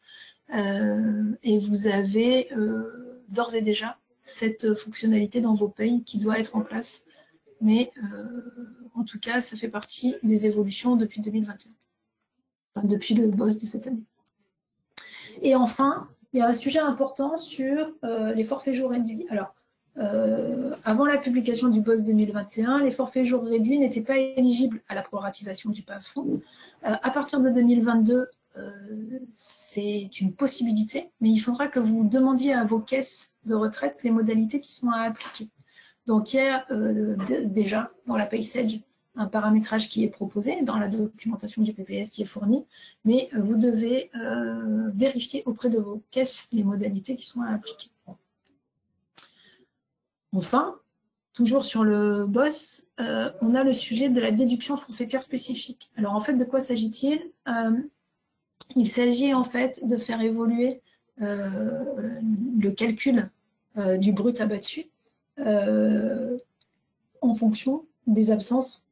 Et vous avez d'ores et déjà cette fonctionnalité dans vos payes qui doit être en place. Mais en tout cas, ça fait partie des évolutions depuis 2021, enfin, depuis le BOSS de cette année. Et enfin, il y a un sujet important sur les forfaits jours réduits. Alors, avant la publication du BOSS 2021, les forfaits jours réduits n'étaient pas éligibles à la proratisation du plafond. À partir de 2022, c'est une possibilité, mais il faudra que vous demandiez à vos caisses de retraite les modalités qui sont à appliquer. Donc, il y a déjà dans la PaySage un paramétrage qui est proposé dans la documentation du PPS qui est fournie, mais vous devez vérifier auprès de vos caisses les modalités qui sont à appliquer. Enfin, toujours sur le BOSS, on a le sujet de la déduction forfaitaire spécifique. Alors, en fait, de quoi s'agit-il? Il s'agit en fait de faire évoluer le calcul du brut abattu en fonction des absences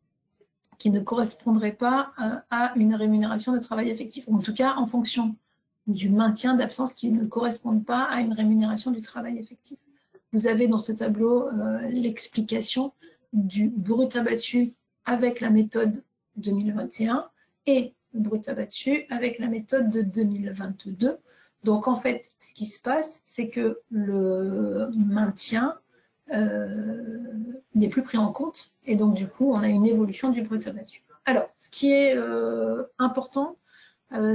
qui ne correspondraient pas à une rémunération de travail effectif, ou en tout cas en fonction du maintien d'absences qui ne correspondent pas à une rémunération du travail effectif. Vous avez dans ce tableau l'explication du brut abattu avec la méthode 2021 et le brut abattu avec la méthode de 2022. Donc en fait, ce qui se passe, c'est que le maintien n'est plus pris en compte et donc du coup, on a une évolution du brut abattu. Alors, ce qui est important,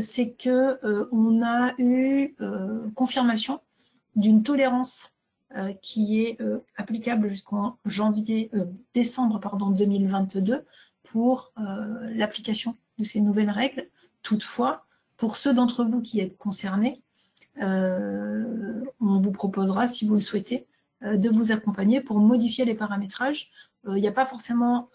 c'est qu'on a eu confirmation d'une tolérance qui est applicable jusqu'en décembre 2022 pour l'application de ces nouvelles règles. Toutefois, pour ceux d'entre vous qui êtes concernés, on vous proposera, si vous le souhaitez, de vous accompagner pour modifier les paramétrages. Il n'y a pas forcément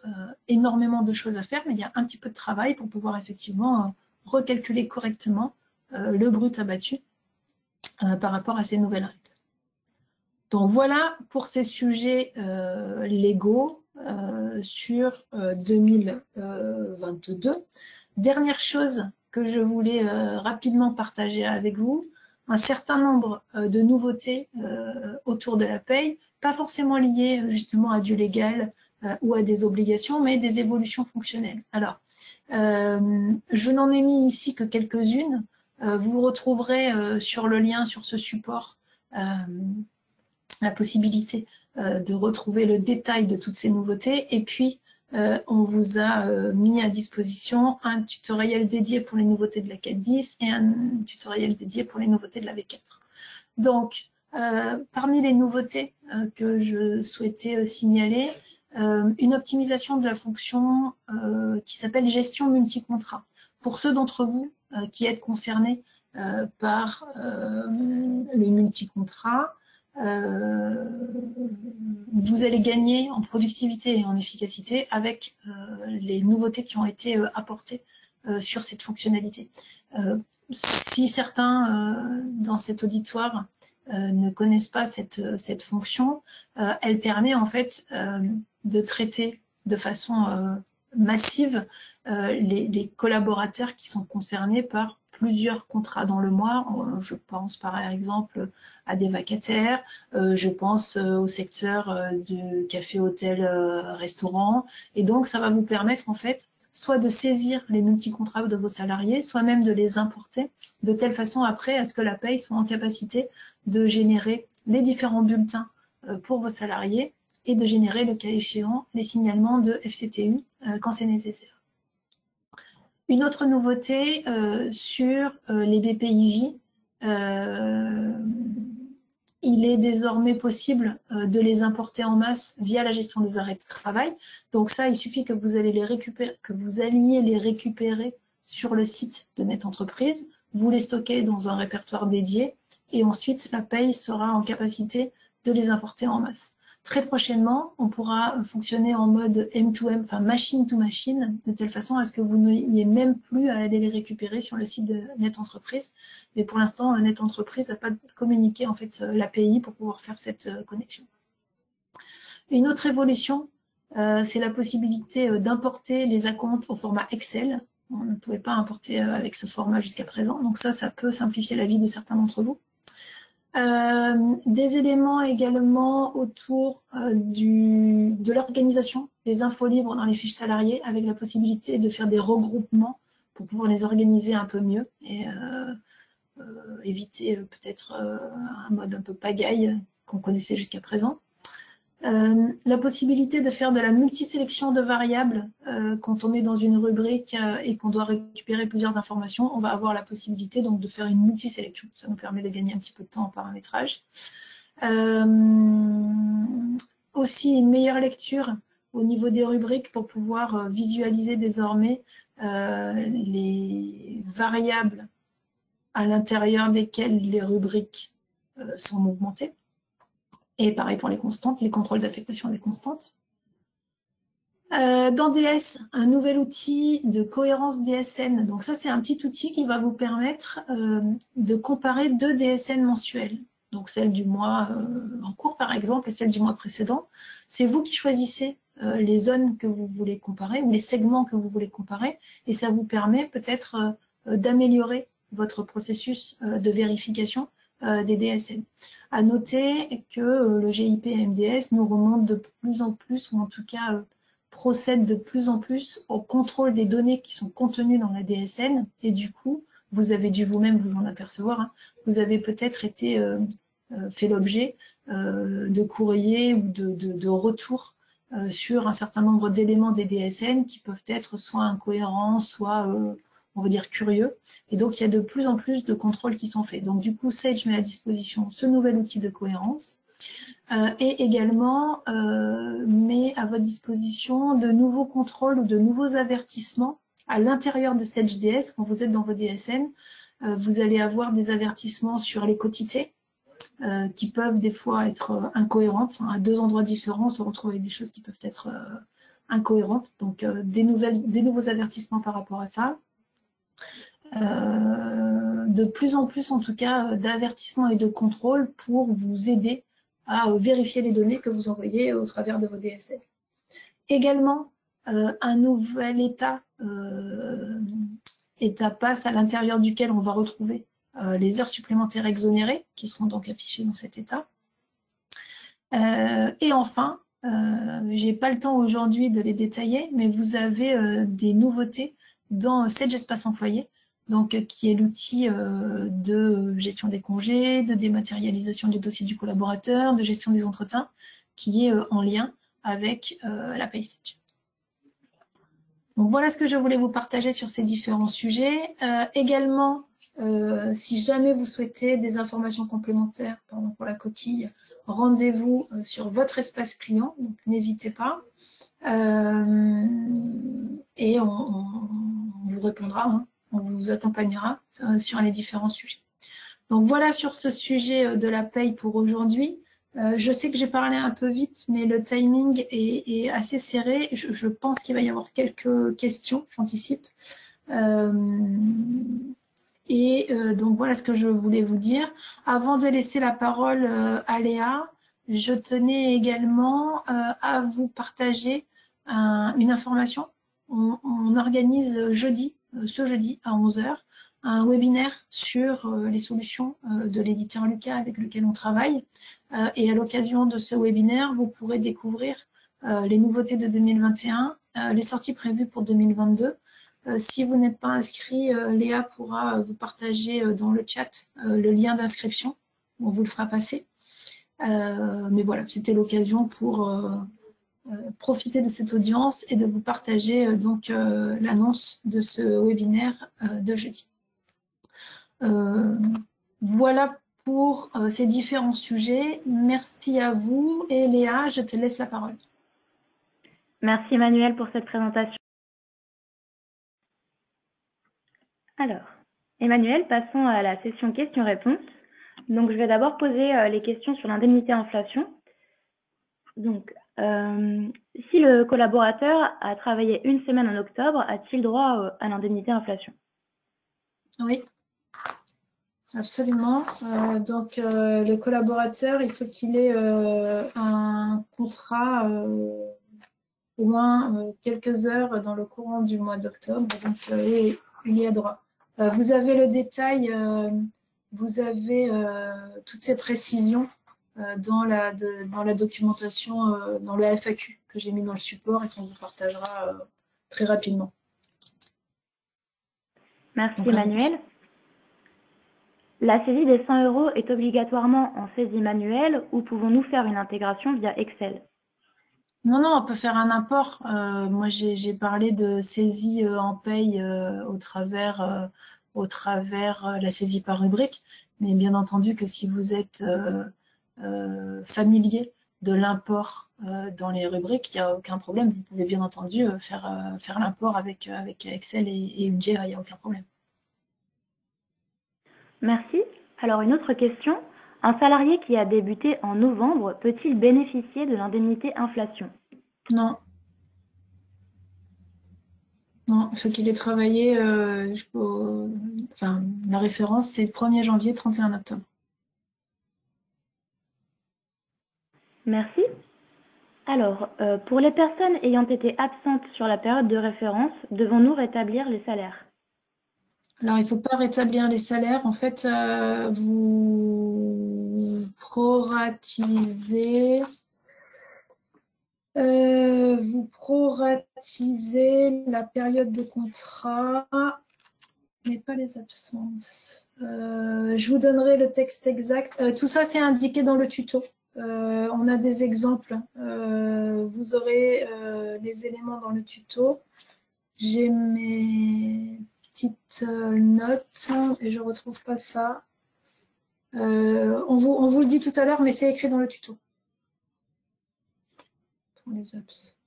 énormément de choses à faire, mais il y a un petit peu de travail pour pouvoir effectivement recalculer correctement le brut abattu par rapport à ces nouvelles règles. Donc voilà pour ces sujets légaux sur 2022. Dernière chose que je voulais rapidement partager avec vous, un certain nombre de nouveautés autour de la paye, pas forcément liées justement à du légal ou à des obligations, mais des évolutions fonctionnelles. Alors, je n'en ai mis ici que quelques-unes. Vous retrouverez sur le lien sur ce support la possibilité de retrouver le détail de toutes ces nouveautés. Et puis, on vous a mis à disposition un tutoriel dédié pour les nouveautés de la 4.10 et un tutoriel dédié pour les nouveautés de la V4. Donc, parmi les nouveautés que je souhaitais signaler, une optimisation de la fonction qui s'appelle gestion multi-contrat. Pour ceux d'entre vous qui êtes concernés par le multi-contrat, vous allez gagner en productivité et en efficacité avec les nouveautés qui ont été apportées sur cette fonctionnalité. Si certains dans cet auditoire ne connaissent pas cette fonction, elle permet en fait de traiter de façon massive les collaborateurs qui sont concernés par plusieurs contrats dans le mois. Je pense par exemple à des vacataires, je pense au secteur du café, hôtel, restaurant. Et donc, ça va vous permettre en fait soit de saisir les multi-contrats de vos salariés, soit même de les importer de telle façon après à ce que la paye soit en capacité de générer les différents bulletins pour vos salariés et de générer, le cas échéant, les signalements de FCTU quand c'est nécessaire. Une autre nouveauté sur les BPIJ, il est désormais possible de les importer en masse via la gestion des arrêts de travail. Donc ça, il suffit que vous alliez les récupérer sur le site de Net Entreprise, vous les stockez dans un répertoire dédié et ensuite la paye sera en capacité de les importer en masse. Très prochainement, on pourra fonctionner en mode M2M, enfin machine to machine, de telle façon à ce que vous n'ayez même plus à aller les récupérer sur le site de Net Entreprise. Mais pour l'instant, Net Entreprise n'a pas communiqué en fait l'API pour pouvoir faire cette connexion. Une autre évolution, c'est la possibilité d'importer les acomptes au format Excel. On ne pouvait pas importer avec ce format jusqu'à présent, donc ça peut simplifier la vie de certains d'entre vous. Des éléments également autour de l'organisation des infos libres dans les fiches salariées, avec la possibilité de faire des regroupements pour pouvoir les organiser un peu mieux et éviter peut-être un mode un peu pagaille qu'on connaissait jusqu'à présent. La possibilité de faire de la multisélection de variables quand on est dans une rubrique et qu'on doit récupérer plusieurs informations, on va avoir la possibilité donc de faire une multisélection. Ça nous permet de gagner un petit peu de temps en paramétrage. Aussi une meilleure lecture au niveau des rubriques pour pouvoir visualiser désormais les variables à l'intérieur desquelles les rubriques sont mouvementées. Et pareil pour les constantes, les contrôles d'affectation des constantes. Dans DS, un nouvel outil de cohérence DSN. Donc ça, c'est un petit outil qui va vous permettre de comparer 2 DSN mensuelles. Donc celle du mois en cours, par exemple, et celle du mois précédent. C'est vous qui choisissez les zones que vous voulez comparer ou les segments que vous voulez comparer. Et ça vous permet peut-être d'améliorer votre processus de vérification des DSN. À noter que le GIP MDS nous remonte de plus en plus, ou en tout cas procède de plus en plus au contrôle des données qui sont contenues dans la DSN. Et du coup, vous avez dû vous-même vous en apercevoir, hein, vous avez peut-être été fait l'objet de courriers ou de retours sur un certain nombre d'éléments des DSN qui peuvent être soit incohérents, soit on va dire curieux, et donc il y a de plus en plus de contrôles qui sont faits. Donc du coup, Sage met à disposition ce nouvel outil de cohérence et également met à votre disposition de nouveaux contrôles ou de nouveaux avertissements à l'intérieur de Sage DS. Quand vous êtes dans vos DSN, vous allez avoir des avertissements sur les quotités qui peuvent des fois être incohérentes. Enfin, à 2 endroits différents, on se retrouve avec des choses qui peuvent être incohérentes. Donc des nouveaux avertissements par rapport à ça. De plus en plus en tout cas d'avertissements et de contrôles pour vous aider à vérifier les données que vous envoyez au travers de vos DSL. Également, un nouvel état passe à l'intérieur duquel on va retrouver les heures supplémentaires exonérées qui seront donc affichées dans cet état. Et enfin, je n'ai pas le temps aujourd'hui de les détailler, mais vous avez des nouveautés dans Sage Espace Employé, donc qui est l'outil de gestion des congés, de dématérialisation des dossiers du collaborateur, de gestion des entretiens, qui est en lien avec la PaySage. Donc voilà ce que je voulais vous partager sur ces différents sujets. Également, si jamais vous souhaitez des informations complémentaires pour la coquille, rendez-vous sur votre espace client, donc n'hésitez pas. Et on vous répondra, hein, on vous accompagnera sur les différents sujets. Donc voilà sur ce sujet de la paye pour aujourd'hui. Je sais que j'ai parlé un peu vite, mais le timing est assez serré. Je pense qu'il va y avoir quelques questions, j'anticipe. Donc voilà ce que je voulais vous dire. Avant de laisser la parole à Léa, je tenais également à vous partager une information. On organise ce jeudi à 11 h, un webinaire sur les solutions de l'éditeur Lucas avec lequel on travaille. Et à l'occasion de ce webinaire, vous pourrez découvrir les nouveautés de 2021, les sorties prévues pour 2022. Si vous n'êtes pas inscrit, Léa pourra vous partager dans le chat le lien d'inscription. On vous le fera passer. Mais voilà, c'était l'occasion pour profiter de cette audience et de vous partager donc l'annonce de ce webinaire de jeudi. Voilà pour ces différents sujets. Merci à vous. Et Léa, je te laisse la parole. Merci Emmanuel pour cette présentation. Alors, Emmanuel, passons à la session questions-réponses. Donc, je vais d'abord poser les questions sur l'indemnité inflation. Donc, si le collaborateur a travaillé une semaine en octobre, a-t-il droit à l'indemnité inflation? Oui, absolument. Donc, le collaborateur, il faut qu'il ait un contrat au moins quelques heures dans le courant du mois d'octobre. Donc, oui, il y a droit. Vous avez le détail, vous avez toutes ces précisions dans la documentation, dans le FAQ que j'ai mis dans le support et qu'on vous partagera très rapidement. Merci Donc, Emmanuel. La saisie des 100 € est obligatoirement en saisie manuelle ou pouvons-nous faire une intégration via Excel? Non, non, on peut faire un import. Moi, j'ai parlé de saisie en paye au travers la saisie par rubrique. Mais bien entendu que si vous êtes familier de l'import dans les rubriques, il n'y a aucun problème. Vous pouvez bien entendu faire l'import avec Excel et UJ, il n'y a aucun problème. Merci. Alors une autre question. Un salarié qui a débuté en novembre peut-il bénéficier de l'indemnité inflation? Non. Non, il faut qu'il ait travaillé enfin, la référence, c'est le 1er janvier, 31 octobre. Merci. Alors, pour les personnes ayant été absentes sur la période de référence, devons-nous rétablir les salaires? Alors, il ne faut pas rétablir les salaires. En fait, vous proratisez la période de contrat, mais pas les absences. Je vous donnerai le texte exact. Tout ça, c'est indiqué dans le tuto. On a des exemples. Vous aurez les éléments dans le tuto. J'ai mes petites notes et je ne retrouve pas ça. On vous le dit tout à l'heure, mais c'est écrit dans le tuto. Pour les apps.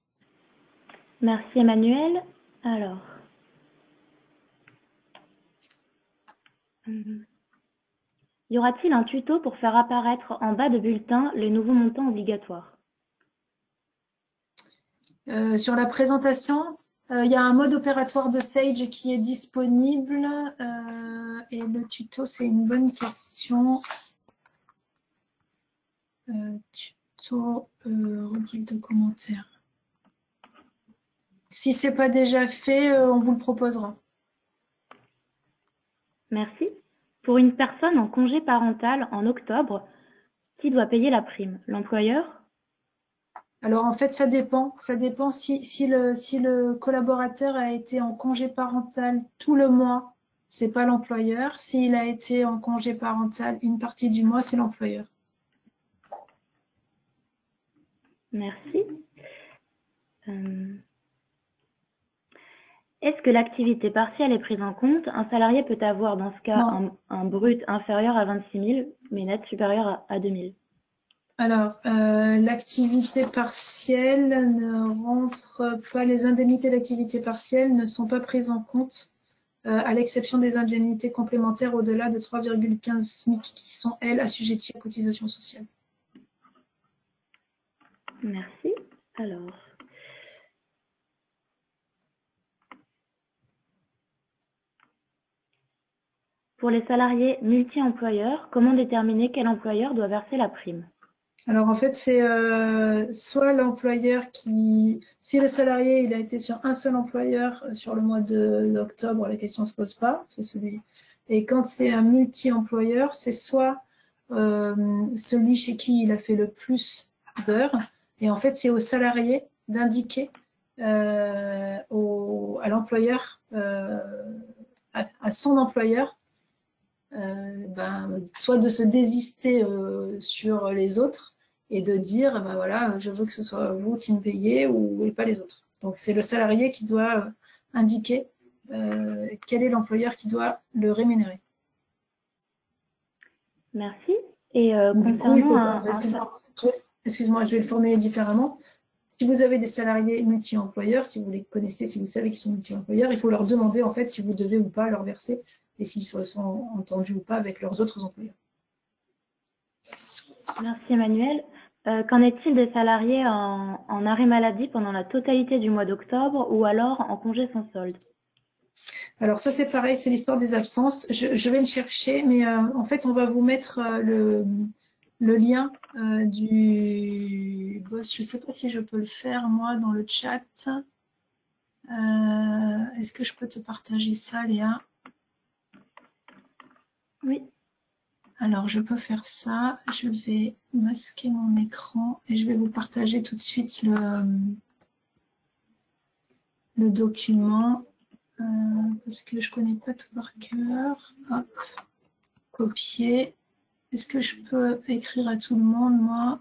Merci Emmanuel. Alors, y aura-t-il un tuto pour faire apparaître en bas de bulletin les nouveaux montants obligatoires? Sur la présentation, il y a un mode opératoire de Sage qui est disponible et le tuto, c'est une bonne question. Tuto, recueil de commentaires. Si ce n'est pas déjà fait, on vous le proposera. Merci. Pour une personne en congé parental en octobre, qui doit payer la prime? L'employeur? Alors en fait, ça dépend. Ça dépend si le collaborateur a été en congé parental tout le mois, c'est pas l'employeur. S'il a été en congé parental une partie du mois, c'est l'employeur. Merci. Est-ce que l'activité partielle est prise en compte? Un salarié peut avoir dans ce cas un brut inférieur à 26 000, mais net supérieur à 2 000. Alors, l'activité partielle ne rentre pas, les indemnités d'activité partielle ne sont pas prises en compte, à l'exception des indemnités complémentaires au-delà de 3,15 SMIC qui sont, elles, assujetties à cotisation sociale. Merci. Alors, pour les salariés multi-employeurs, comment déterminer quel employeur doit verser la prime? Alors, en fait, c'est soit l'employeur qui... Si le salarié il a été sur un seul employeur sur le mois d'octobre, la question ne se pose pas, c'est celui. Et quand c'est un multi-employeur, c'est soit celui chez qui il a fait le plus d'heures. Et en fait, c'est au salarié d'indiquer à l'employeur, à son employeur, soit de se désister sur les autres et de dire, voilà, je veux que ce soit vous qui me payez et pas les autres. Donc, c'est le salarié qui doit indiquer quel est l'employeur qui doit le rémunérer. Merci. Et concernant excuse-moi, je vais le formuler différemment. Si vous avez des salariés multi-employeurs, si vous les connaissez, si vous savez qu'ils sont multi-employeurs, il faut leur demander en fait si vous devez ou pas leur verser et s'ils sont entendus ou pas avec leurs autres employeurs. Merci Emmanuel. Qu'en est-il des salariés en arrêt maladie pendant la totalité du mois d'octobre ou alors en congé sans solde? Alors ça c'est pareil, c'est l'histoire des absences. Je vais le chercher, mais en fait on va vous mettre le lien du boss. Je ne sais pas si je peux le faire moi dans le chat. Est-ce que je peux te partager ça, Léa? Oui. Alors je peux faire ça. Je vais masquer mon écran et je vais vous partager tout de suite le document. Parce que je ne connais pas tout par cœur. Hop, copier. Est-ce que je peux écrire à tout le monde, moi?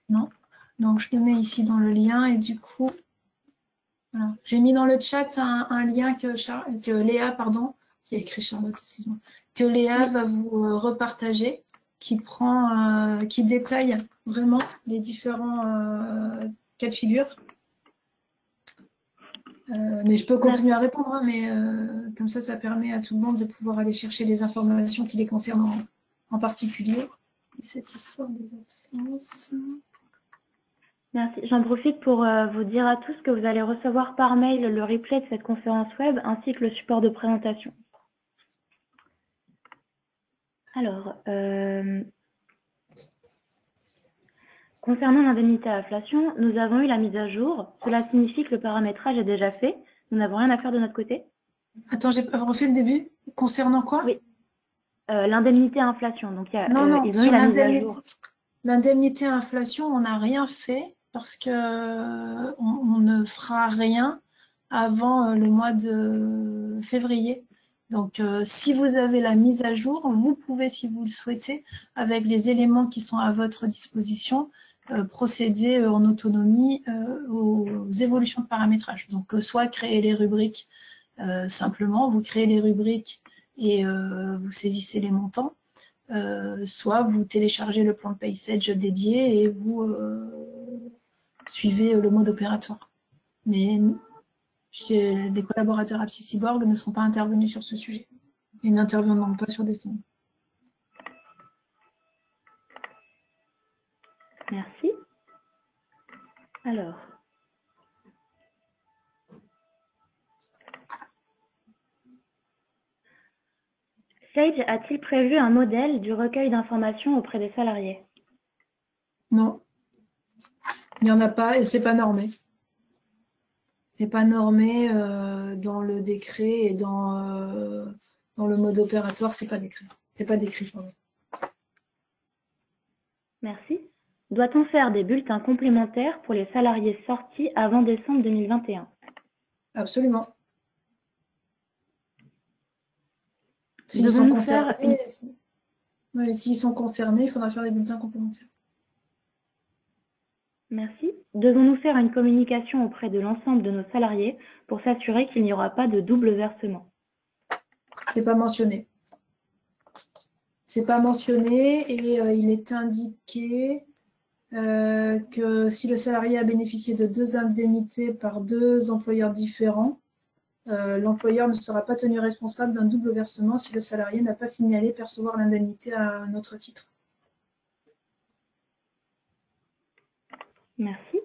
Non. Donc, je le mets ici dans le lien et du coup, voilà. J'ai mis dans le chat un lien que Léa, pardon, qui a écrit Charlotte, excuse-moi, que Léa va vous repartager, qui détaille vraiment les différents cas de figure. Mais je peux continuer à répondre, hein, mais comme ça permet à tout le monde de pouvoir aller chercher les informations qui les concernent en particulier. Et cette histoire des absences. Merci. J'en profite pour vous dire à tous que vous allez recevoir par mail le replay de cette conférence web ainsi que le support de présentation. Alors, concernant l'indemnité à inflation, nous avons eu la mise à jour. Cela signifie que le paramétrage est déjà fait. Nous n'avons rien à faire de notre côté. Attends, j'ai pas refait le début. Concernant quoi? Oui. L'indemnité à inflation. Donc, non, ils ont eu la mise à jour. L'indemnité à inflation, on n'a rien fait parce que on ne fera rien avant le mois de février. Donc, si vous avez la mise à jour, vous pouvez, si vous le souhaitez, avec les éléments qui sont à votre disposition, procéder en autonomie aux évolutions de paramétrage. Donc, soit créer les rubriques simplement, vous créez les rubriques et vous saisissez les montants, soit vous téléchargez le plan de PaySage dédié et vous suivez le mode opératoire. Mais les collaborateurs AppSySyborg ne sont pas intervenus sur ce sujet et n'interviendront pas sur décembre. Merci. Alors. Sage a-t-il prévu un modèle du recueil d'informations auprès des salariés? Non, il n'y en a pas et c'est pas normé. C'est pas normé dans le décret et dans le mode opératoire, c'est pas décrit. C'est pas décrit. Merci. Doit-on faire des bulletins complémentaires pour les salariés sortis avant décembre 2021? Absolument. S'ils sont concernés, s'ils sont concernés, il faudra faire des bulletins complémentaires. Merci. Devons-nous faire une communication auprès de l'ensemble de nos salariés pour s'assurer qu'il n'y aura pas de double versement? C'est pas mentionné. C'est pas mentionné et il est indiqué que si le salarié a bénéficié de 2 indemnités par 2 employeurs différents, l'employeur ne sera pas tenu responsable d'un double versement si le salarié n'a pas signalé percevoir l'indemnité à un autre titre. Merci.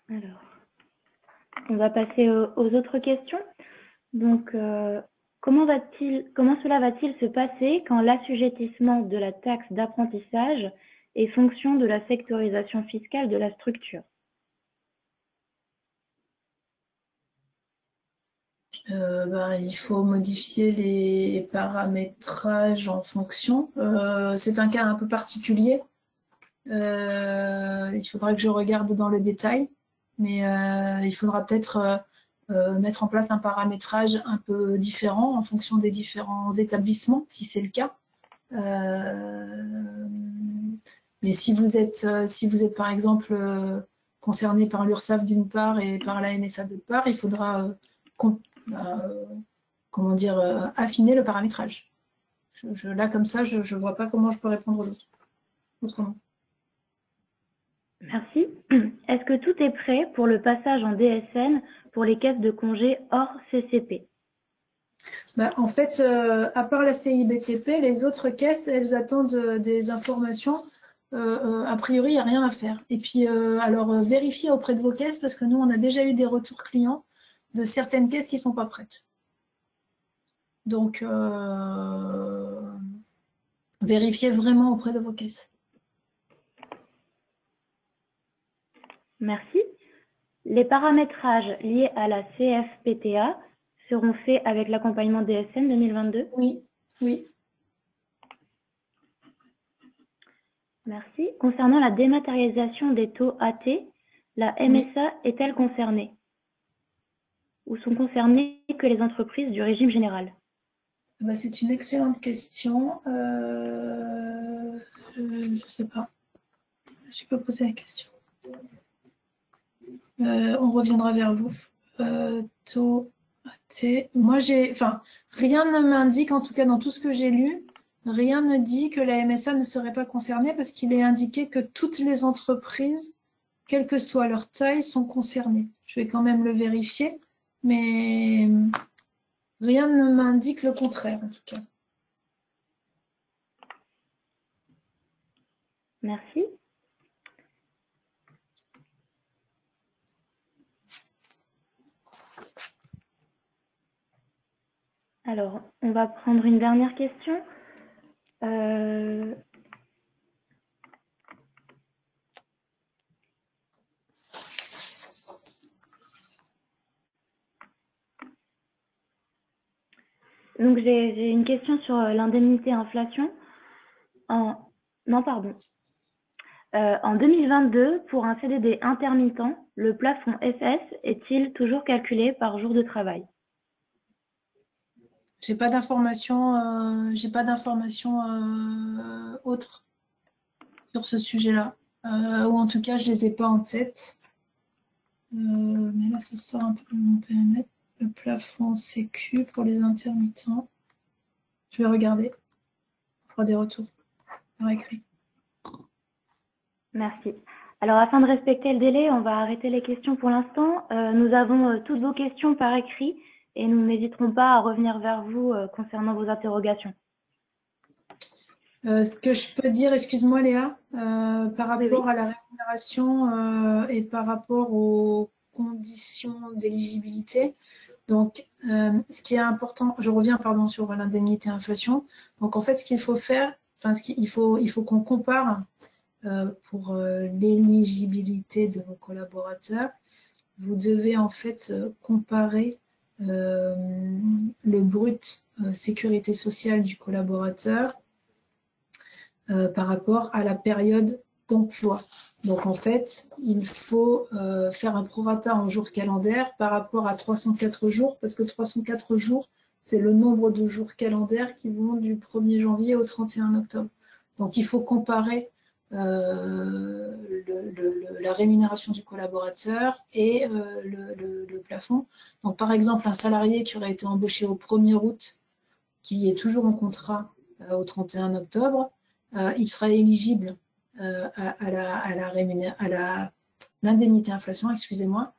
Alors, on va passer aux autres questions. Donc, comment cela va-t-il se passer quand l'assujettissement de la taxe d'apprentissage est fonction de la sectorisation fiscale de la structure? Il faut modifier les paramétrages en fonction. C'est un cas un peu particulier. Il faudra que je regarde dans le détail, mais il faudra peut-être mettre en place un paramétrage un peu différent en fonction des différents établissements, si c'est le cas. Mais si vous êtes par exemple concerné par l'URSSAF d'une part et par la MSA d'autre part, il faudra affiner le paramétrage. Là, comme ça, je ne vois pas comment je peux répondre autrement. Merci. Est-ce que tout est prêt pour le passage en DSN pour les caisses de congés hors CCP? En fait, à part la CIBTP, les autres caisses, elles attendent des informations. A priori, il n'y a rien à faire. Et puis, vérifiez auprès de vos caisses, parce que nous, on a déjà eu des retours clients de certaines caisses qui ne sont pas prêtes. Donc, vérifiez vraiment auprès de vos caisses. Merci. Les paramétrages liés à la CFPTA seront faits avec l'accompagnement DSN 2022? Oui, oui. Merci. Concernant la dématérialisation des taux AT, la MSA est-elle concernée? Ou sont concernées que les entreprises du régime général? C'est une excellente question. Je ne sais pas. Je peux poser la question. On reviendra vers vous. Taux AT. Moi, rien ne m'indique, en tout cas dans tout ce que j'ai lu, rien ne dit que la MSA ne serait pas concernée parce qu'il est indiqué que toutes les entreprises, quelle que soit leur taille, sont concernées. Je vais quand même le vérifier, mais rien ne m'indique le contraire, en tout cas. Merci. Alors, on va prendre une dernière question. Donc, j'ai une question sur l'indemnité inflation. Non, pardon. En 2022, pour un CDD intermittent, le plafond FS est-il toujours calculé par jour de travail? J'ai pas d'informations autres sur ce sujet-là. Ou en tout cas, je les ai pas en tête. Mais là, ça sort un peu de mon périmètre. Le plafond sécu pour les intermittents. Je vais regarder. On fera des retours par écrit. Merci. Alors, afin de respecter le délai, on va arrêter les questions pour l'instant. Nous avons toutes vos questions par écrit et nous n'hésiterons pas à revenir vers vous concernant vos interrogations. Ce que je peux dire, excuse-moi Léa, par rapport à la rémunération et par rapport aux conditions d'éligibilité. Donc, ce qui est important, je reviens sur l'indemnité inflation. Donc, en fait, ce qu'il faut faire, il faut qu'on compare pour l'éligibilité de vos collaborateurs. Vous devez en fait comparer le brut sécurité sociale du collaborateur par rapport à la période d'emploi. Donc en fait, il faut faire un prorata en jours calendaires par rapport à 304 jours, parce que 304 jours, c'est le nombre de jours calendaires qui vont du 1er janvier au 31 octobre. Donc il faut comparer la rémunération du collaborateur et le plafond. Donc par exemple, un salarié qui aurait été embauché au 1er août, qui est toujours en contrat au 31 octobre, il sera éligible à l'indemnité inflation, excusez-moi,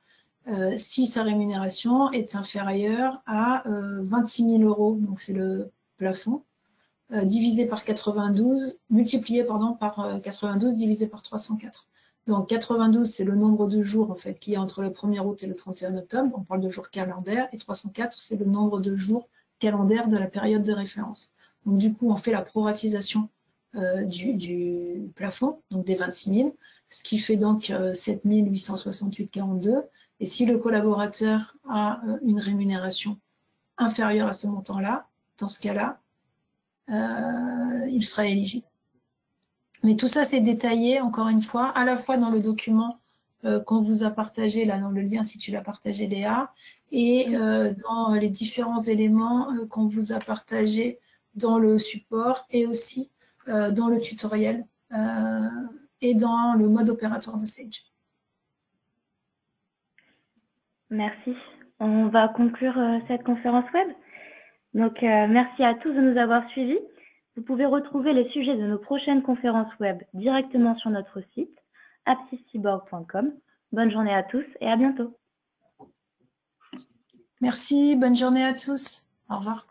si sa rémunération est inférieure à 26 000 euros, donc c'est le plafond, divisé par 92, multiplié par 92 divisé par 304. Donc 92, c'est le nombre de jours en fait qui est entre le 1er août et le 31 octobre, on parle de jours calendaires, et 304, c'est le nombre de jours calendaires de la période de référence. Donc du coup, on fait la proratisation du plafond, donc des 26 000, ce qui fait donc 7 868,42. Et si le collaborateur a une rémunération inférieure à ce montant-là, dans ce cas-là, il sera éligible. Mais tout ça, c'est détaillé, encore une fois, à la fois dans le document qu'on vous a partagé, là, dans le lien, si tu l'as partagé, Léa, et dans les différents éléments qu'on vous a partagés dans le support et aussi dans le tutoriel et dans le mode opératoire de Sage. Merci. On va conclure cette conférence web. Donc, merci à tous de nous avoir suivis. Vous pouvez retrouver les sujets de nos prochaines conférences web directement sur notre site apsiscyborg.com. Bonne journée à tous et à bientôt. Merci, bonne journée à tous. Au revoir.